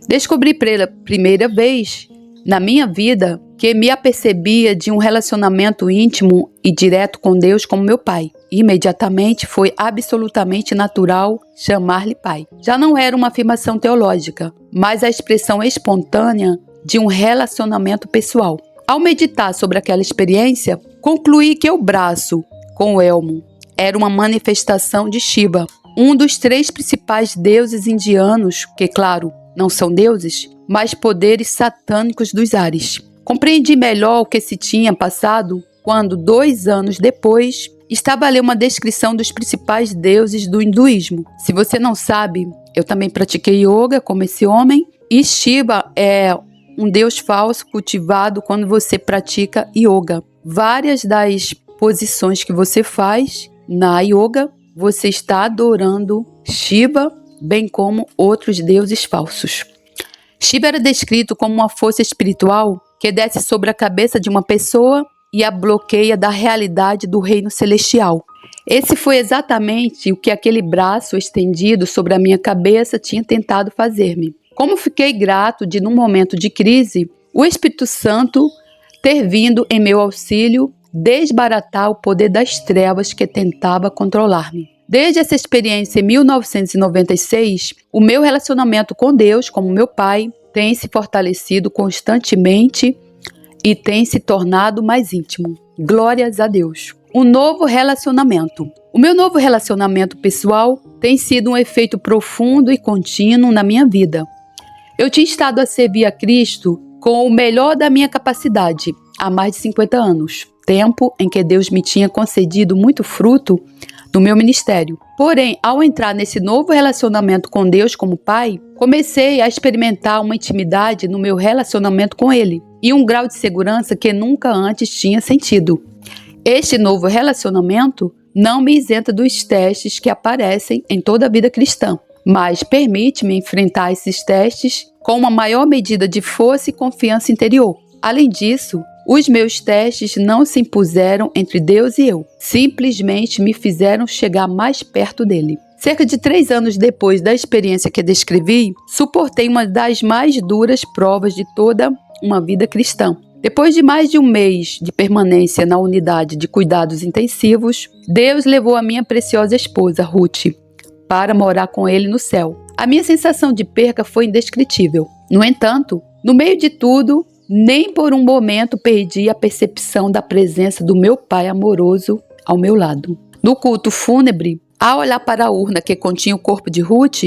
descobri pela primeira vez na minha vida que me apercebia de um relacionamento íntimo e direto com Deus como meu pai. Imediatamente foi absolutamente natural chamar-lhe pai. Já não era uma afirmação teológica, mas a expressão espontânea de um relacionamento pessoal. Ao meditar sobre aquela experiência, concluí que o braço com o elmo era uma manifestação de Shiva, um dos 3 principais deuses indianos, que, claro, não são deuses, mas poderes satânicos dos ares. Compreendi melhor o que se tinha passado quando, 2 anos depois, estava a ler uma descrição dos principais deuses do hinduísmo. Se você não sabe, eu também pratiquei yoga como esse homem, e Shiva é um deus falso cultivado quando você pratica yoga. Várias das posições que você faz na yoga, você está adorando Shiva, bem como outros deuses falsos. Shiva era descrito como uma força espiritual que desce sobre a cabeça de uma pessoa e a bloqueia da realidade do reino celestial. Esse foi exatamente o que aquele braço estendido sobre a minha cabeça tinha tentado fazer-me. Como fiquei grato de, num momento de crise, o Espírito Santo ter vindo em meu auxílio desbaratar o poder das trevas que tentava controlar-me. Desde essa experiência em 1996, o meu relacionamento com Deus, como meu pai, tem se fortalecido constantemente e tem se tornado mais íntimo. Glórias a Deus. Um novo relacionamento. O meu novo relacionamento pessoal tem sido um efeito profundo e contínuo na minha vida. Eu tinha estado a servir a Cristo com o melhor da minha capacidade há mais de 50 anos, tempo em que Deus me tinha concedido muito fruto no meu ministério. Porém, ao entrar nesse novo relacionamento com Deus como Pai, comecei a experimentar uma intimidade no meu relacionamento com Ele e um grau de segurança que nunca antes tinha sentido. Este novo relacionamento não me isenta dos testes que aparecem em toda a vida cristã, mas permite-me enfrentar esses testes com uma maior medida de força e confiança interior. Além disso, os meus testes não se impuseram entre Deus e eu, simplesmente me fizeram chegar mais perto dele. Cerca de 3 anos depois da experiência que descrevi, suportei uma das mais duras provas de toda uma vida cristã. Depois de mais de um mês de permanência na unidade de cuidados intensivos, Deus levou a minha preciosa esposa, Ruth, para morar com ele no céu. A minha sensação de perca foi indescritível. No entanto, no meio de tudo, nem por um momento perdi a percepção da presença do meu pai amoroso ao meu lado. No culto fúnebre, ao olhar para a urna que continha o corpo de Ruth,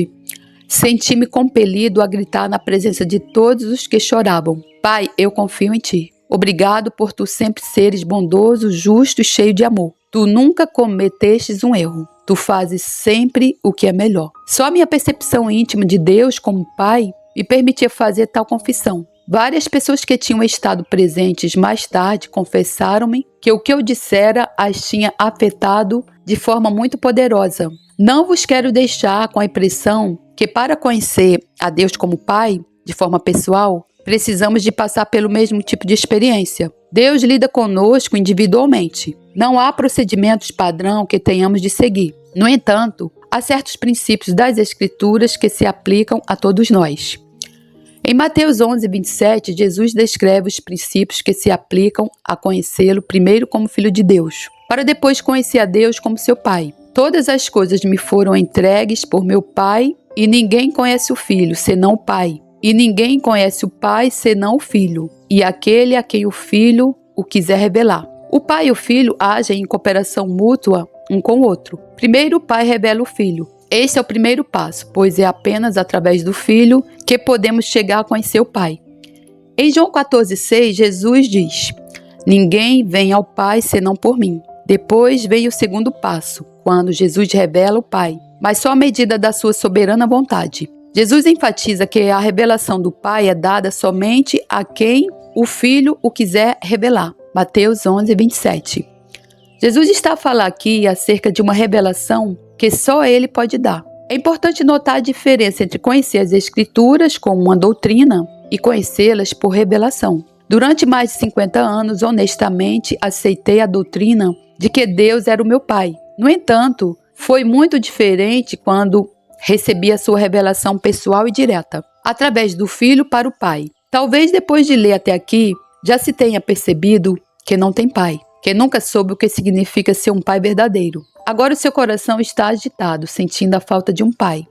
senti-me compelido a gritar na presença de todos os que choravam: Pai, eu confio em ti. Obrigado por tu sempre seres bondoso, justo e cheio de amor. Tu nunca cometestes um erro. Tu fazes sempre o que é melhor. Só a minha percepção íntima de Deus como Pai me permitia fazer tal confissão. Várias pessoas que tinham estado presentes mais tarde confessaram-me que o que eu dissera as tinha afetado de forma muito poderosa. Não vos quero deixar com a impressão que para conhecer a Deus como Pai, de forma pessoal, precisamos de passar pelo mesmo tipo de experiência. Deus lida conosco individualmente. Não há procedimentos padrão que tenhamos de seguir. No entanto, há certos princípios das Escrituras que se aplicam a todos nós. Em Mateus 11, 27, Jesus descreve os princípios que se aplicam a conhecê-lo primeiro como Filho de Deus, para depois conhecer a Deus como seu Pai. Todas as coisas me foram entregues por meu Pai, e ninguém conhece o Filho, senão o Pai. E ninguém conhece o Pai, senão o Filho, e aquele a quem o Filho o quiser revelar. O Pai e o Filho agem em cooperação mútua um com o outro. Primeiro o Pai revela o Filho. Este é o primeiro passo, pois é apenas através do Filho que podemos chegar a conhecer o Pai. Em João 14,6, Jesus diz: Ninguém vem ao Pai senão por mim. Depois vem o segundo passo, quando Jesus revela o Pai, mas só à medida da sua soberana vontade. Jesus enfatiza que a revelação do Pai é dada somente a quem o Filho o quiser revelar. Mateus 11, 27. Jesus está a falar aqui acerca de uma revelação que só Ele pode dar. É importante notar a diferença entre conhecer as Escrituras como uma doutrina e conhecê-las por revelação. Durante mais de 50 anos, honestamente, aceitei a doutrina de que Deus era o meu Pai. No entanto, foi muito diferente quando recebi a sua revelação pessoal e direta, através do Filho para o Pai. Talvez depois de ler até aqui, já se tenha percebido que não tem pai, que nunca soube o que significa ser um pai verdadeiro. Agora o seu coração está agitado, sentindo a falta de um pai.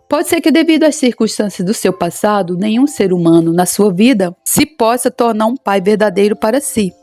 Pode ser que devido às circunstâncias do seu passado, nenhum ser humano na sua vida se possa tornar um pai verdadeiro para si.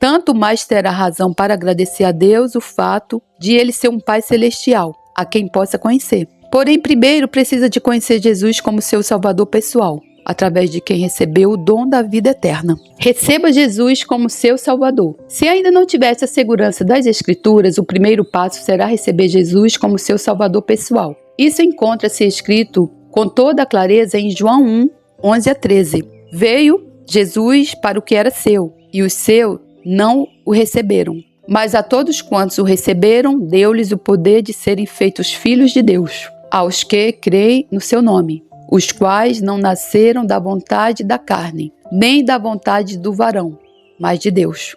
Tanto mais terá razão para agradecer a Deus o fato de ele ser um pai celestial, a quem possa conhecer. Porém, primeiro precisa de conhecer Jesus como seu Salvador pessoal, através de quem recebeu o dom da vida eterna. Receba Jesus como seu Salvador. Se ainda não tivesse a segurança das Escrituras, o primeiro passo será receber Jesus como seu Salvador pessoal. Isso encontra-se escrito com toda a clareza em João 1, 11 a 13. Veio Jesus para o que era seu, e os seus não o receberam. Mas a todos quantos o receberam, deu-lhes o poder de serem feitos filhos de Deus, aos que creem no seu nome, os quais não nasceram da vontade da carne, nem da vontade do varão, mas de Deus.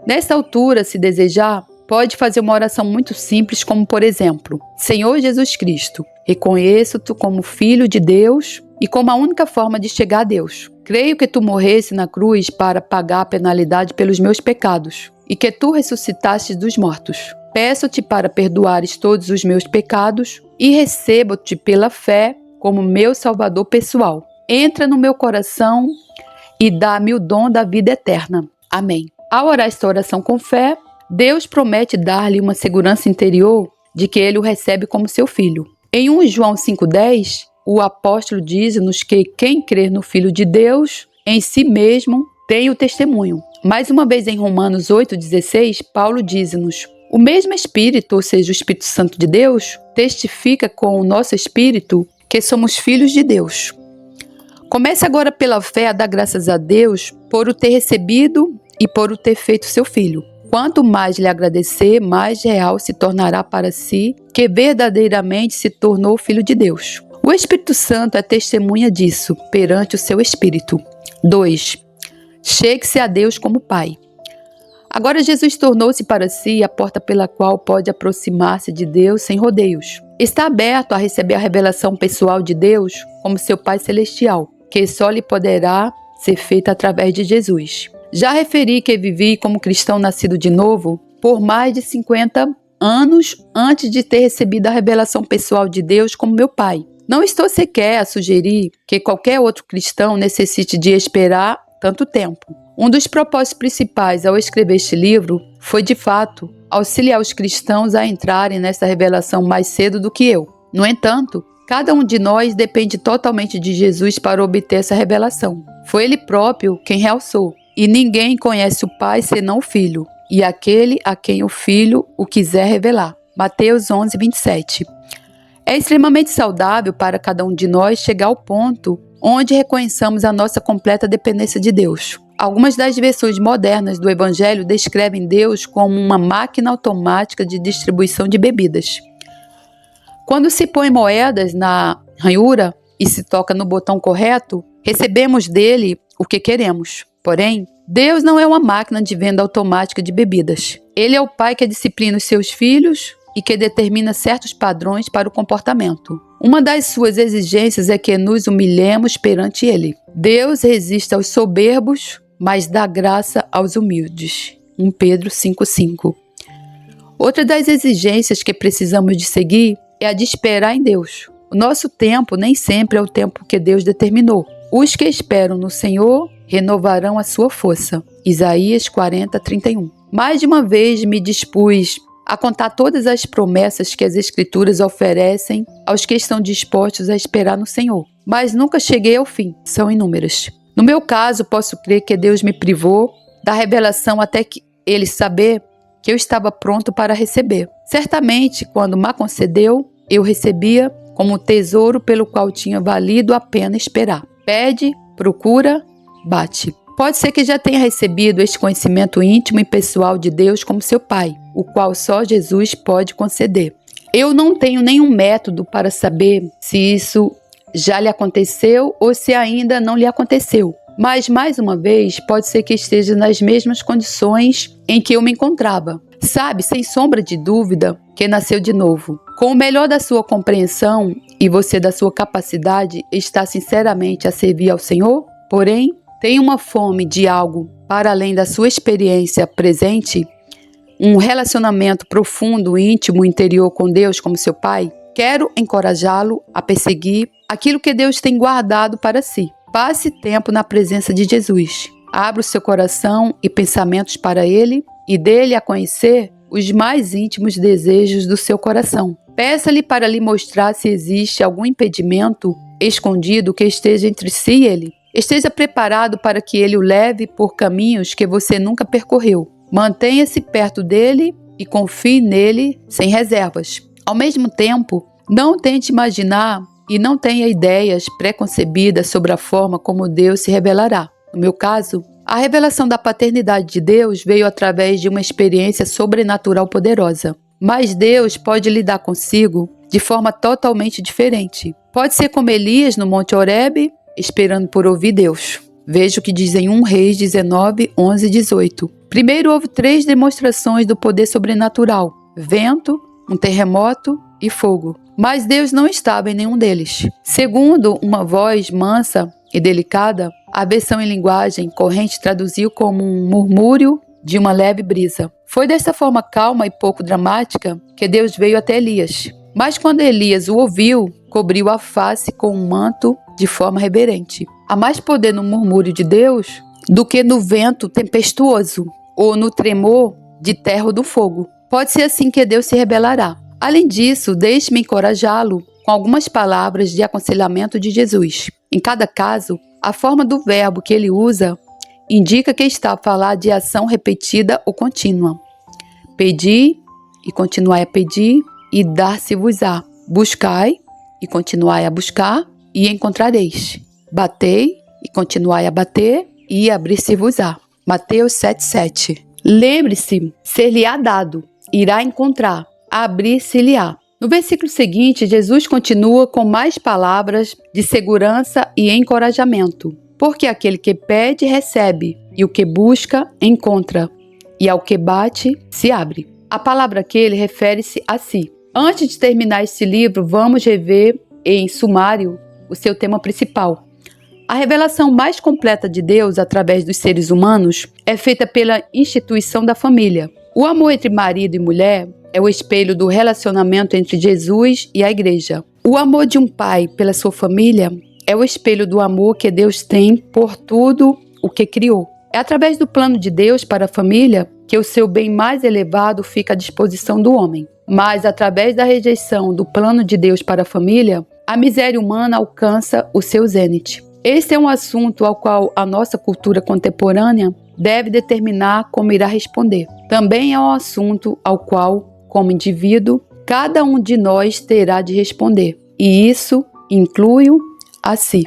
Nesta altura, se desejar, pode fazer uma oração muito simples, como por exemplo: Senhor Jesus Cristo, reconheço-te como Filho de Deus e como a única forma de chegar a Deus. Creio que tu morreste na cruz para pagar a penalidade pelos meus pecados e que tu ressuscitaste dos mortos. Peço-te para perdoares todos os meus pecados e recebo-te pela fé como meu Salvador pessoal. Entra no meu coração e dá-me o dom da vida eterna. Amém. Ao orar esta oração com fé, Deus promete dar-lhe uma segurança interior de que ele o recebe como seu filho. Em 1 João 5,10, o apóstolo diz-nos que quem crer no Filho de Deus, em si mesmo, tem o testemunho. Mais uma vez em Romanos 8,16, Paulo diz-nos: o mesmo Espírito, ou seja, o Espírito Santo de Deus, testifica com o nosso Espírito que somos filhos de Deus. Comece agora pela fé a dar graças a Deus por o ter recebido e por o ter feito seu filho. Quanto mais lhe agradecer, mais real se tornará para si que verdadeiramente se tornou filho de Deus. O Espírito Santo é testemunha disso perante o seu Espírito. 2. Chegue-se a Deus como Pai. Agora Jesus tornou-se para si a porta pela qual pode aproximar-se de Deus sem rodeios. Está aberto a receber a revelação pessoal de Deus como seu Pai Celestial, que só lhe poderá ser feita através de Jesus. Já referi que vivi como cristão nascido de novo por mais de 50 anos antes de ter recebido a revelação pessoal de Deus como meu Pai. Não estou sequer a sugerir que qualquer outro cristão necessite de esperar tanto tempo. Um dos propósitos principais ao escrever este livro foi, de fato, auxiliar os cristãos a entrarem nessa revelação mais cedo do que eu. No entanto, cada um de nós depende totalmente de Jesus para obter essa revelação. Foi Ele próprio quem realçou: e ninguém conhece o Pai senão o Filho, e aquele a quem o Filho o quiser revelar. Mateus 11, 27. É extremamente saudável para cada um de nós chegar ao ponto onde reconheçamos a nossa completa dependência de Deus. Algumas das versões modernas do Evangelho descrevem Deus como uma máquina automática de distribuição de bebidas. Quando se põe moedas na ranhura e se toca no botão correto, recebemos dele o que queremos. Porém, Deus não é uma máquina de venda automática de bebidas. Ele é o Pai que disciplina os seus filhos e que determina certos padrões para o comportamento. Uma das suas exigências é que nos humilhemos perante Ele. Deus resiste aos soberbos, mas dá graça aos humildes. 1 Pedro 5,5. Outra das exigências que precisamos de seguir é a de esperar em Deus. O nosso tempo nem sempre é o tempo que Deus determinou. Os que esperam no Senhor renovarão a sua força. Isaías 40, 31. Mais de uma vez me dispus a contar todas as promessas que as Escrituras oferecem aos que estão dispostos a esperar no Senhor, mas nunca cheguei ao fim. São inúmeras. No meu caso, posso crer que Deus me privou da revelação até que Ele saber que eu estava pronto para receber. Certamente, quando me concedeu, eu recebia como um tesouro pelo qual tinha valido a pena esperar. Pede, procura, bate. Pode ser que já tenha recebido este conhecimento íntimo e pessoal de Deus como seu Pai, o qual só Jesus pode conceder. Eu não tenho nenhum método para saber se isso já lhe aconteceu ou se ainda não lhe aconteceu. Mas, mais uma vez, pode ser que esteja nas mesmas condições em que eu me encontrava. Sabe, sem sombra de dúvida, que nasceu de novo. Com o melhor da sua compreensão e você da sua capacidade, está sinceramente a servir ao Senhor? porém, tem uma fome de algo para além da sua experiência presente, um relacionamento profundo, íntimo, interior com Deus como seu Pai, quero encorajá-lo a perseguir aquilo que Deus tem guardado para si. Passe tempo na presença de Jesus. Abra o seu coração e pensamentos para Ele e dê-lhe a conhecer os mais íntimos desejos do seu coração. Peça-lhe para lhe mostrar se existe algum impedimento escondido que esteja entre si e Ele. Esteja preparado para que Ele o leve por caminhos que você nunca percorreu. Mantenha-se perto dele e confie nele sem reservas. Ao mesmo tempo, não tente imaginar e não tenha ideias preconcebidas sobre a forma como Deus se revelará. No meu caso, a revelação da paternidade de Deus veio através de uma experiência sobrenatural poderosa. Mas Deus pode lidar consigo de forma totalmente diferente. Pode ser como Elias no Monte Horebe, esperando por ouvir Deus. Veja o que diz em 1 Reis 19, 11 e 18. Primeiro houve 3 demonstrações do poder sobrenatural: vento, um terremoto e fogo. Mas Deus não estava em nenhum deles. Segundo, uma voz mansa e delicada, a versão em linguagem corrente traduziu como um murmúrio de uma leve brisa. Foi dessa forma calma e pouco dramática que Deus veio até Elias. Mas quando Elias o ouviu, cobriu a face com um manto de forma reverente. Há mais poder no murmúrio de Deus do que no vento tempestuoso ou no tremor de terra ou do fogo. Pode ser assim que Deus se revelará. Além disso, deixe-me encorajá-lo com algumas palavras de aconselhamento de Jesus. Em cada caso, a forma do verbo que ele usa indica que está a falar de ação repetida ou contínua. Pedi e continuai a pedir e dar-se-vos-á. Buscai e continuai a buscar e encontrareis. Batei e continuai a bater e abrir-se-vos-á. Mateus 7,7. Lembre-se, ser-lhe-á dado, irá encontrar, abrir-se-lhe-á. No versículo seguinte, Jesus continua com mais palavras de segurança e encorajamento. Porque aquele que pede, recebe, e o que busca, encontra, e ao que bate, se abre. A palavra aquele refere-se a si. Antes de terminar este livro, vamos rever, em sumário, o seu tema principal. A revelação mais completa de Deus através dos seres humanos é feita pela instituição da família. O amor entre marido e mulher é o espelho do relacionamento entre Jesus e a igreja. O amor de um pai pela sua família é o espelho do amor que Deus tem por tudo o que criou. É através do plano de Deus para a família que o seu bem mais elevado fica à disposição do homem. Mas através da rejeição do plano de Deus para a família, a miséria humana alcança o seu zênite. Este é um assunto ao qual a nossa cultura contemporânea deve determinar como irá responder. Também é um assunto ao qual, como indivíduo, cada um de nós terá de responder. E isso inclui-o a si.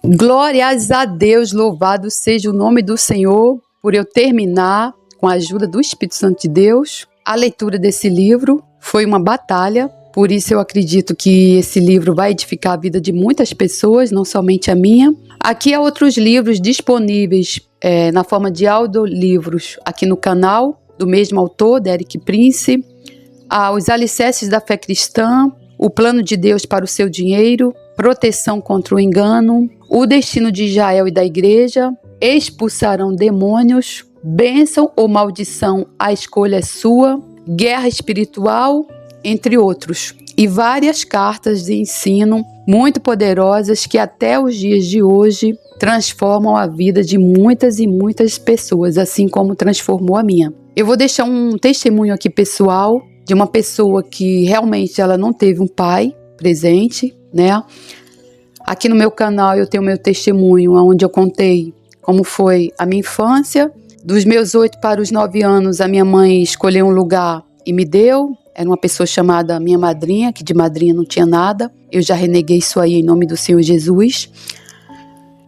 Glórias a Deus, louvado seja o nome do Senhor, por eu terminar, com a ajuda do Espírito Santo de Deus, a leitura desse livro. Foi uma batalha. Por isso eu acredito que esse livro vai edificar a vida de muitas pessoas, não somente a minha. Aqui há outros livros disponíveis na forma de audiolivros aqui no canal, do mesmo autor, Derek Prince. Há Os Alicerces da Fé Cristã, O Plano de Deus para o Seu Dinheiro, Proteção contra o Engano, O Destino de Israel e da Igreja, Expulsarão Demônios, Bênção ou Maldição, a escolha é sua, Guerra Espiritual, entre outros, e várias cartas de ensino muito poderosas que até os dias de hoje transformam a vida de muitas e muitas pessoas, assim como transformou a minha. Eu vou deixar um testemunho aqui pessoal de uma pessoa que realmente ela não teve um pai presente, né? Aqui no meu canal eu tenho meu testemunho onde eu contei como foi a minha infância. Dos meus 8 para os 9 anos, a minha mãe escolheu um lugar e me deu. Era uma pessoa chamada minha madrinha, que de madrinha não tinha nada. Eu já reneguei isso aí em nome do Senhor Jesus.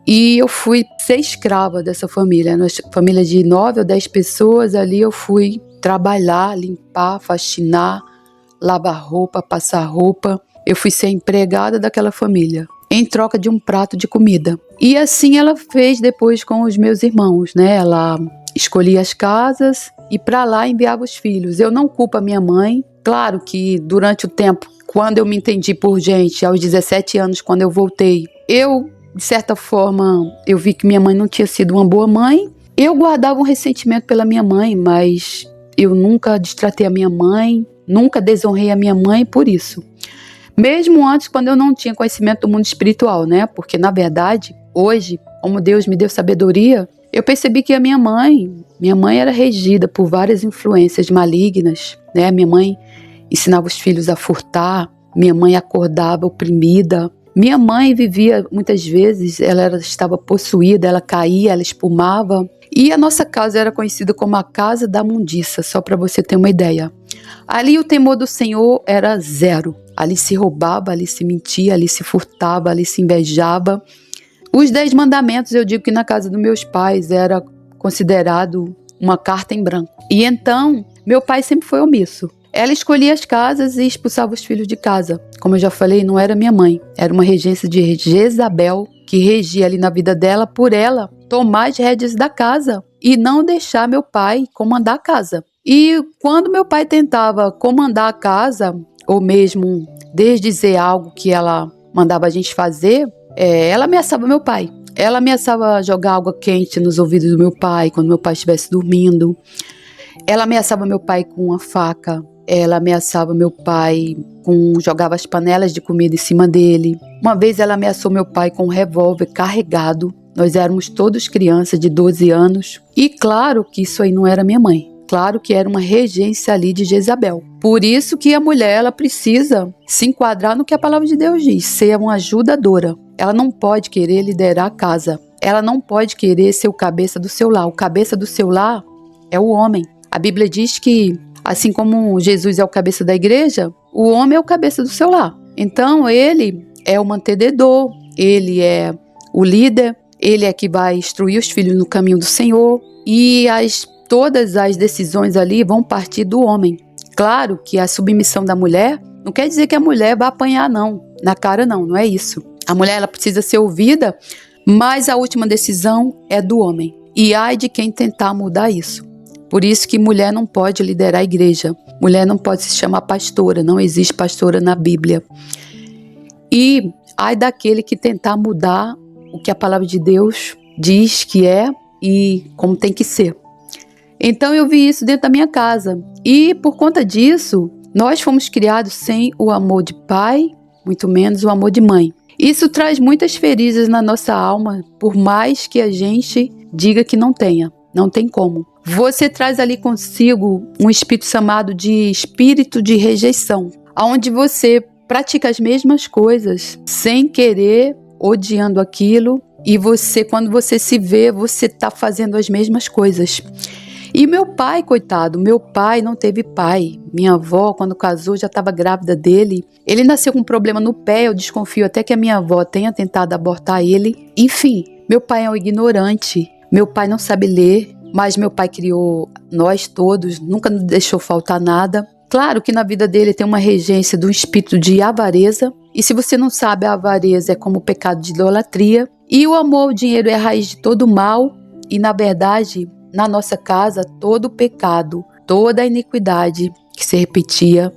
E eu fui ser escrava dessa família. Uma família de 9 ou 10 pessoas. Ali eu fui trabalhar, limpar, faxinar, lavar roupa, passar roupa. Eu fui ser empregada daquela família, em troca de um prato de comida. E assim ela fez depois com os meus irmãos, né? Ela escolhia as casas e para lá enviava os filhos. Eu não culpo a minha mãe. Claro que durante o tempo, quando eu me entendi por gente, aos 17 anos, quando eu voltei, eu de certa forma, eu vi que minha mãe não tinha sido uma boa mãe. Eu guardava um ressentimento pela minha mãe, mas eu nunca destratei a minha mãe, nunca desonrei a minha mãe por isso. Mesmo antes, quando eu não tinha conhecimento do mundo espiritual, né? Porque, na verdade, hoje, como Deus me deu sabedoria, eu percebi que a minha mãe era regida por várias influências malignas, né? Minha mãe ensinava os filhos a furtar, minha mãe acordava oprimida. Minha mãe vivia, muitas vezes, ela estava possuída, ela caía, ela espumava. E a nossa casa era conhecida como a casa da mundiça, só para você ter uma ideia. Ali o temor do Senhor era zero. Ali se roubava, ali se mentia, ali se furtava, ali se invejava. Os 10 mandamentos, eu digo que na casa dos meus pais era considerado uma carta em branco. E então, meu pai sempre foi omisso. Ela escolhia as casas e expulsava os filhos de casa. Como eu já falei, não era minha mãe. Era uma regência de Jezabel que regia ali na vida dela por ela tomar as rédeas da casa e não deixar meu pai comandar a casa. E quando meu pai tentava comandar a casa, ou mesmo desdizer algo que ela mandava a gente fazer, ela ameaçava meu pai. Ela ameaçava jogar água quente nos ouvidos do meu pai quando meu pai estivesse dormindo. Ela ameaçava meu pai com uma faca. Ela ameaçava meu pai jogava as panelas de comida em cima dele. Uma vez ela ameaçou meu pai com um revólver carregado. Nós éramos todos crianças de 12 anos. E claro que isso aí não era minha mãe. Claro que era uma regência ali de Jezabel. Por isso que a mulher ela precisa se enquadrar no que a palavra de Deus diz, ser uma ajudadora. Ela não pode querer liderar a casa. Ela não pode querer ser o cabeça do seu lar. O cabeça do seu lar é o homem. A Bíblia diz que, assim como Jesus é o cabeça da igreja, o homem é o cabeça do seu lar. Então, ele é o mantenedor, ele é o líder, ele é que vai instruir os filhos no caminho do Senhor. E todas as decisões ali vão partir do homem. Claro que a submissão da mulher não quer dizer que a mulher vai apanhar, não. Na cara, não é isso. A mulher ela precisa ser ouvida, mas a última decisão é do homem. E ai de quem tentar mudar isso. Por isso que mulher não pode liderar a igreja. Mulher não pode se chamar pastora. Não existe pastora na Bíblia. E ai daquele que tentar mudar o que a palavra de Deus diz que é e como tem que ser. Então eu vi isso dentro da minha casa. E por conta disso, nós fomos criados sem o amor de pai, muito menos o amor de mãe. Isso traz muitas feridas na nossa alma, por mais que a gente diga que não tenha. Não tem como. Você traz ali consigo um espírito chamado de espírito de rejeição, onde você pratica as mesmas coisas sem querer, odiando aquilo, e você, quando você se vê, você está fazendo as mesmas coisas. E meu pai, coitado, meu pai não teve pai. Minha avó, quando casou, já estava grávida dele. Ele nasceu com um problema no pé, eu desconfio até que a minha avó tenha tentado abortar ele. Enfim, meu pai é um ignorante. Meu pai não sabe ler, mas meu pai criou nós todos, nunca nos deixou faltar nada. Claro que na vida dele tem uma regência do espírito de avareza. E se você não sabe, a avareza é como o pecado de idolatria. E o amor ao dinheiro é a raiz de todo mal. E na verdade, na nossa casa, todo o pecado, toda a iniquidade que se repetia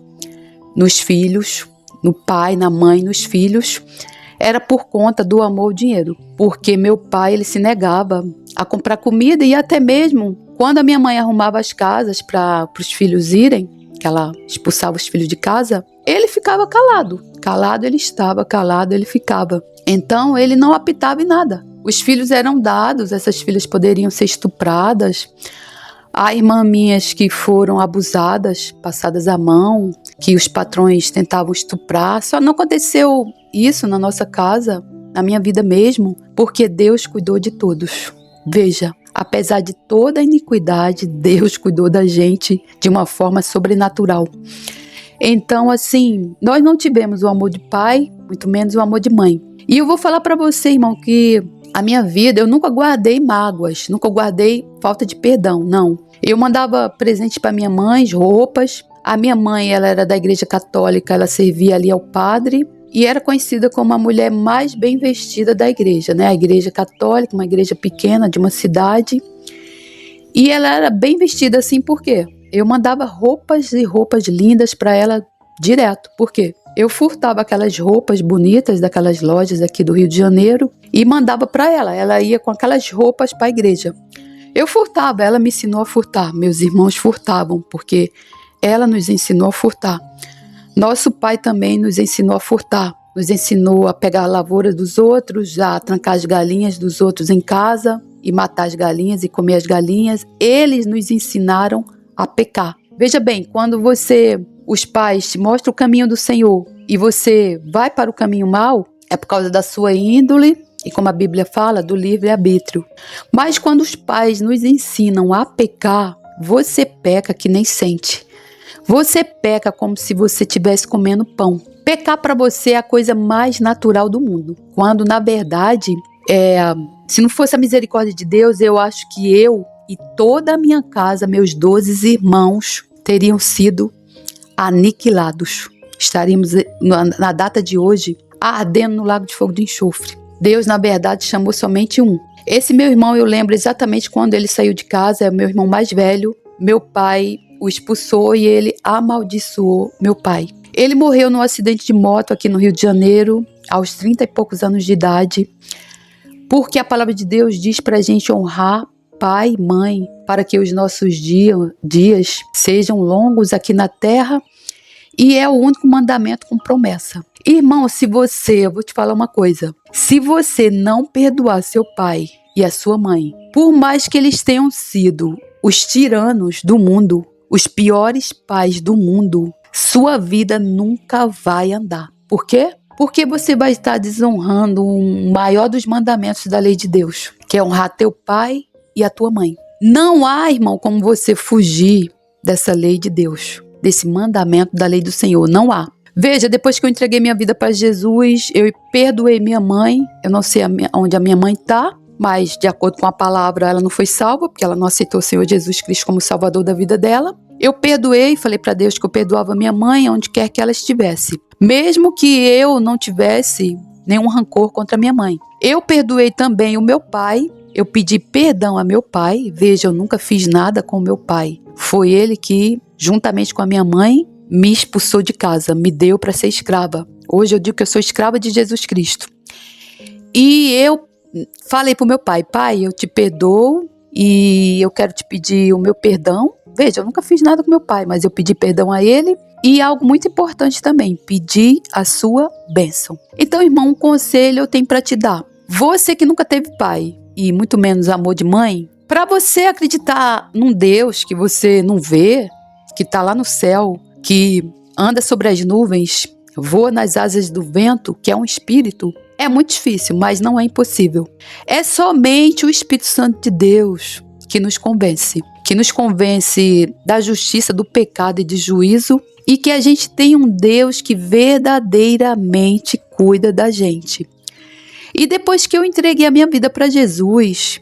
nos filhos, no pai, na mãe, nos filhos, era por conta do amor ao dinheiro. Porque meu pai ele se negava a comprar comida e até mesmo quando a minha mãe arrumava as casas para os filhos irem, que ela expulsava os filhos de casa, ele ficava calado. Calado ele estava, calado ele ficava. Então ele não apitava em nada. Os filhos eram dados, essas filhas poderiam ser estupradas. Há irmãs minhas que foram abusadas, passadas à mão, que os patrões tentavam estuprar. Só não aconteceu isso na nossa casa, na minha vida mesmo, porque Deus cuidou de todos. Veja, apesar de toda a iniquidade, Deus cuidou da gente de uma forma sobrenatural. Então, assim, nós não tivemos o amor de pai, muito menos o amor de mãe. E eu vou falar para você, irmão, que a minha vida, eu nunca guardei mágoas, nunca guardei falta de perdão, não. Eu mandava presente para minha mãe, roupas. A minha mãe, ela era da igreja católica, ela servia ali ao padre e era conhecida como a mulher mais bem vestida da igreja, né? A igreja católica, uma igreja pequena de uma cidade. E ela era bem vestida assim, por quê? Eu mandava roupas e roupas lindas para ela direto. Por quê? eu furtava aquelas roupas bonitas daquelas lojas aqui do Rio de Janeiro e mandava para ela. Ela ia com aquelas roupas para a igreja. Eu furtava, ela me ensinou a furtar. Meus irmãos furtavam, porque ela nos ensinou a furtar. Nosso pai também nos ensinou a furtar. Nos ensinou a pegar a lavoura dos outros, a trancar as galinhas dos outros em casa e matar as galinhas e comer as galinhas. Eles nos ensinaram a pecar. Veja bem, quando os pais te mostram o caminho do Senhor e você vai para o caminho mau, é por causa da sua índole e, como a Bíblia fala, do livre-arbítrio. Mas quando os pais nos ensinam a pecar, você peca que nem sente. Você peca como se você estivesse comendo pão. Pecar para você é a coisa mais natural do mundo. Quando, na verdade, se não fosse a misericórdia de Deus, eu acho que eu e toda a minha casa, meus 12 irmãos, teriam sido aniquilados. Estaríamos, na data de hoje, ardendo no lago de fogo de enxofre. Deus, na verdade, chamou somente um. Esse meu irmão, eu lembro exatamente quando ele saiu de casa, é o meu irmão mais velho. Meu pai o expulsou e ele amaldiçoou meu pai. Ele morreu num acidente de moto aqui no Rio de Janeiro, aos 30 e poucos anos de idade, porque a palavra de Deus diz para a gente honrar pai e mãe, para que os nossos dias sejam longos aqui na terra, e é o único mandamento com promessa. Irmão, eu vou te falar uma coisa, se você não perdoar seu pai e a sua mãe, por mais que eles tenham sido os tiranos do mundo, os piores pais do mundo, sua vida nunca vai andar. Por quê? Porque você vai estar desonrando o maior dos mandamentos da lei de Deus, que é honrar teu pai e a tua mãe. Não há, irmão, como você fugir dessa lei de Deus, desse mandamento da lei do Senhor. Não há. Veja, depois que eu entreguei minha vida para Jesus, eu perdoei minha mãe. Eu não sei onde a minha mãe está, mas de acordo com a palavra, ela não foi salva, porque ela não aceitou o Senhor Jesus Cristo como Salvador da vida dela. Eu perdoei, falei para Deus que eu perdoava minha mãe onde quer que ela estivesse, mesmo que eu não tivesse nenhum rancor contra minha mãe. Eu perdoei também o meu pai, eu pedi perdão a meu pai. Veja, eu nunca fiz nada com o meu pai. Foi ele que, juntamente com a minha mãe, me expulsou de casa, me deu para ser escrava. Hoje eu digo que eu sou escrava de Jesus Cristo. E eu falei para o meu pai, pai, eu te perdoo e eu quero te pedir o meu perdão. Veja, eu nunca fiz nada com meu pai, mas eu pedi perdão a ele. E algo muito importante também, pedir a sua bênção. Então, irmão, um conselho eu tenho para te dar. Você que nunca teve pai e muito menos amor de mãe, para você acreditar num Deus que você não vê, que está lá no céu, que anda sobre as nuvens, voa nas asas do vento, que é um espírito, é muito difícil, mas não é impossível. É somente o Espírito Santo de Deus que nos convence da justiça, do pecado e de juízo, e que a gente tem um Deus que verdadeiramente cuida da gente. E depois que eu entreguei a minha vida para Jesus,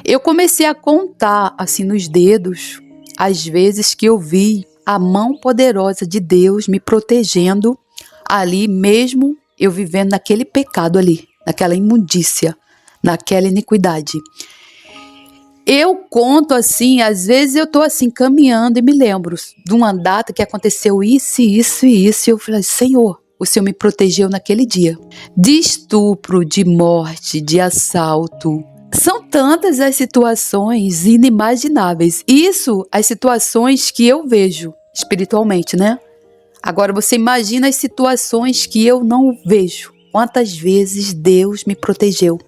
eu comecei a contar assim nos dedos as vezes que eu vi a mão poderosa de Deus me protegendo ali, mesmo eu vivendo naquele pecado ali, naquela imundícia, naquela iniquidade. Eu conto assim, às vezes eu tô assim caminhando e me lembro de uma data que aconteceu isso e eu falei, Senhor, o Senhor me protegeu naquele dia. De estupro, de morte, de assalto. São tantas as situações inimagináveis. Isso, as situações que eu vejo espiritualmente, né? Agora você imagina as situações que eu não vejo. Quantas vezes Deus me protegeu.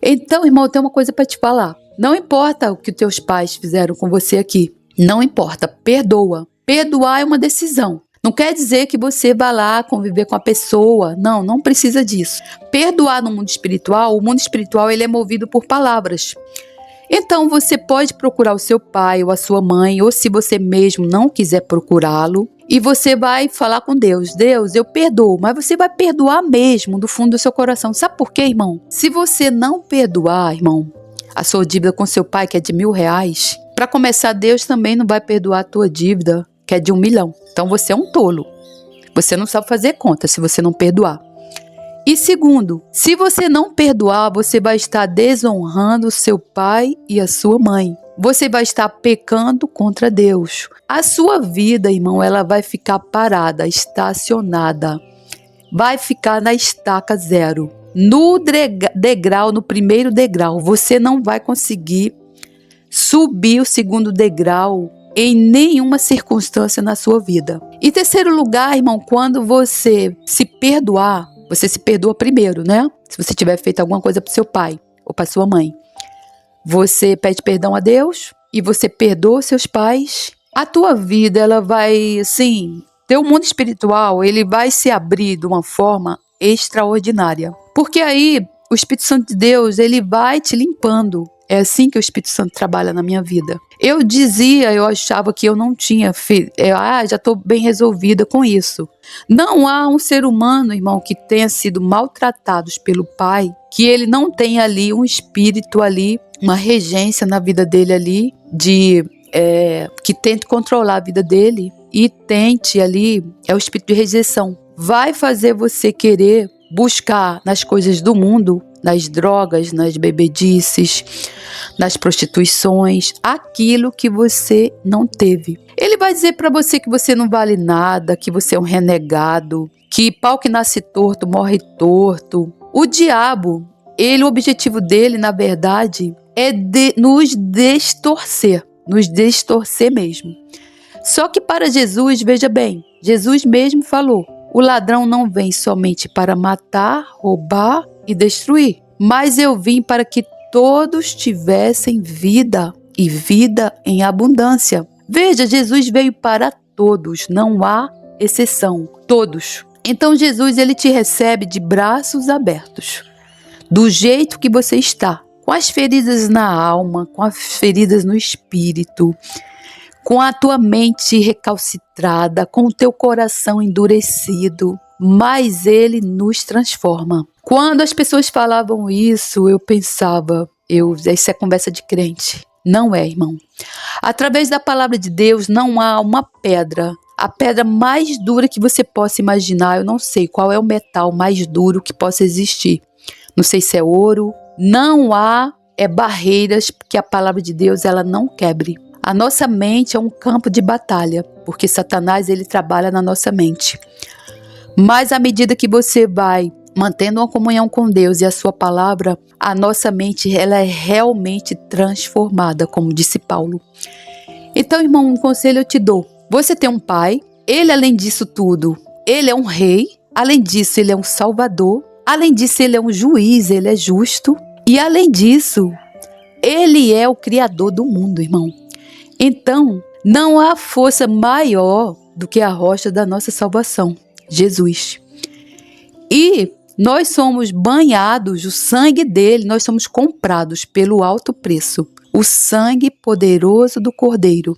Então, irmão, eu tenho uma coisa para te falar. Não importa o que teus pais fizeram com você aqui. Não importa. Perdoa. Perdoar é uma decisão. Não quer dizer que você vá lá conviver com a pessoa. Não, não precisa disso. Perdoar no mundo espiritual, o mundo espiritual ele é movido por palavras. Então você pode procurar o seu pai ou a sua mãe, ou se você mesmo não quiser procurá-lo, e você vai falar com Deus. Deus, eu perdoo, mas você vai perdoar mesmo do fundo do seu coração. Sabe por quê, irmão? Se você não perdoar, irmão, a sua dívida com seu pai, que é de R$1.000, para começar, Deus também não vai perdoar a tua dívida, que é de 1 milhão. Então você é um tolo. Você não sabe fazer conta se você não perdoar. E segundo, se você não perdoar, você vai estar desonrando seu pai e a sua mãe. você vai estar pecando contra Deus. A sua vida, irmão, ela vai ficar parada, estacionada. Vai ficar na estaca zero. No degrau, no primeiro degrau, você não vai conseguir subir o segundo degrau em nenhuma circunstância na sua vida. Em terceiro lugar, irmão, quando você se perdoar, você se perdoa primeiro, né? Se você tiver feito alguma coisa para seu pai ou para sua mãe, você pede perdão a Deus e você perdoa seus pais. A tua vida, ela vai, assim, teu mundo espiritual, ele vai se abrir de uma forma extraordinária. Porque aí, o Espírito Santo de Deus, ele vai te limpando. É assim que o Espírito Santo trabalha na minha vida. Eu achava que eu não tinha feito, já estou bem resolvida com isso. Não há um ser humano, irmão, que tenha sido maltratado pelo pai, que ele não tenha ali um espírito ali, uma regência na vida dele ali, que tente controlar a vida dele e tente ali, é o espírito de rejeição. Vai fazer você querer buscar nas coisas do mundo, nas drogas, nas bebedices, nas prostituições, aquilo que você não teve. Ele vai dizer para você que você não vale nada, que você é um renegado, que pau que nasce torto morre torto. O diabo, o objetivo dele, na verdade, é nos distorcer mesmo. Só que para Jesus, veja bem, Jesus mesmo falou: o ladrão não vem somente para matar, roubar e destruir, mas eu vim para que todos tivessem vida e vida em abundância. Veja, Jesus veio para todos, não há exceção, todos. Então Jesus, ele te recebe de braços abertos, do jeito que você está, com as feridas na alma, com as feridas no espírito, com a tua mente recalcitrada, com o teu coração endurecido, mas ele nos transforma. Quando as pessoas falavam isso, eu pensava, isso é conversa de crente. Não é, irmão. Através da palavra de Deus não há uma pedra, a pedra mais dura que você possa imaginar. Eu não sei qual é o metal mais duro que possa existir. Não sei se é ouro. Não há barreiras que a palavra de Deus ela não quebre. A nossa mente é um campo de batalha, porque Satanás ele trabalha na nossa mente. Mas à medida que você vai mantendo uma comunhão com Deus e a sua palavra, a nossa mente ela é realmente transformada, como disse Paulo. Então, irmão, um conselho eu te dou. Você tem um pai, ele além disso tudo, ele é um rei, além disso ele é um salvador, além disso ele é um juiz, ele é justo e além disso, ele é o criador do mundo, irmão. Então, não há força maior do que a rocha da nossa salvação, Jesus. E nós somos banhados, o sangue dele, nós somos comprados pelo alto preço, o sangue poderoso do Cordeiro.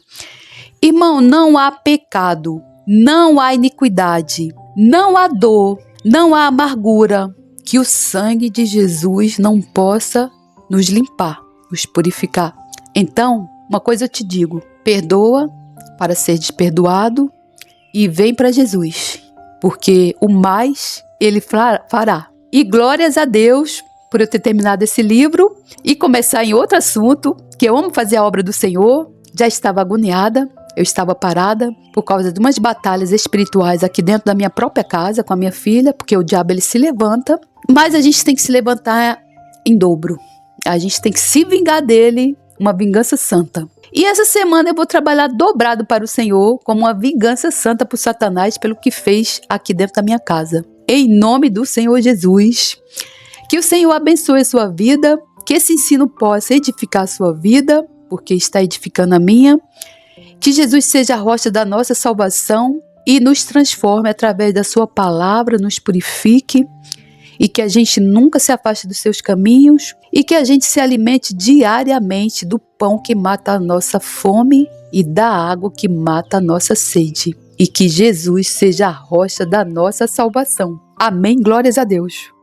Irmão, não há pecado, não há iniquidade, não há dor, não há amargura, que o sangue de Jesus não possa nos limpar, nos purificar. Então, uma coisa eu te digo, perdoa para ser desperdoado e vem para Jesus, porque o mais ele fará. E glórias a Deus por eu ter terminado esse livro e começar em outro assunto, que eu amo fazer a obra do Senhor. Já estava agoniada, eu estava parada por causa de umas batalhas espirituais aqui dentro da minha própria casa com a minha filha, porque o diabo ele se levanta, mas a gente tem que se levantar em dobro. A gente tem que se vingar dele, uma vingança santa. E essa semana eu vou trabalhar dobrado para o Senhor, como uma vingança santa por Satanás pelo que fez aqui dentro da minha casa. Em nome do Senhor Jesus, que o Senhor abençoe a sua vida, que esse ensino possa edificar a sua vida, porque está edificando a minha. Que Jesus seja a rocha da nossa salvação e nos transforme através da sua palavra, nos purifique e que a gente nunca se afaste dos seus caminhos e que a gente se alimente diariamente do pão que mata a nossa fome e da água que mata a nossa sede. E que Jesus seja a rocha da nossa salvação. Amém. Glórias a Deus.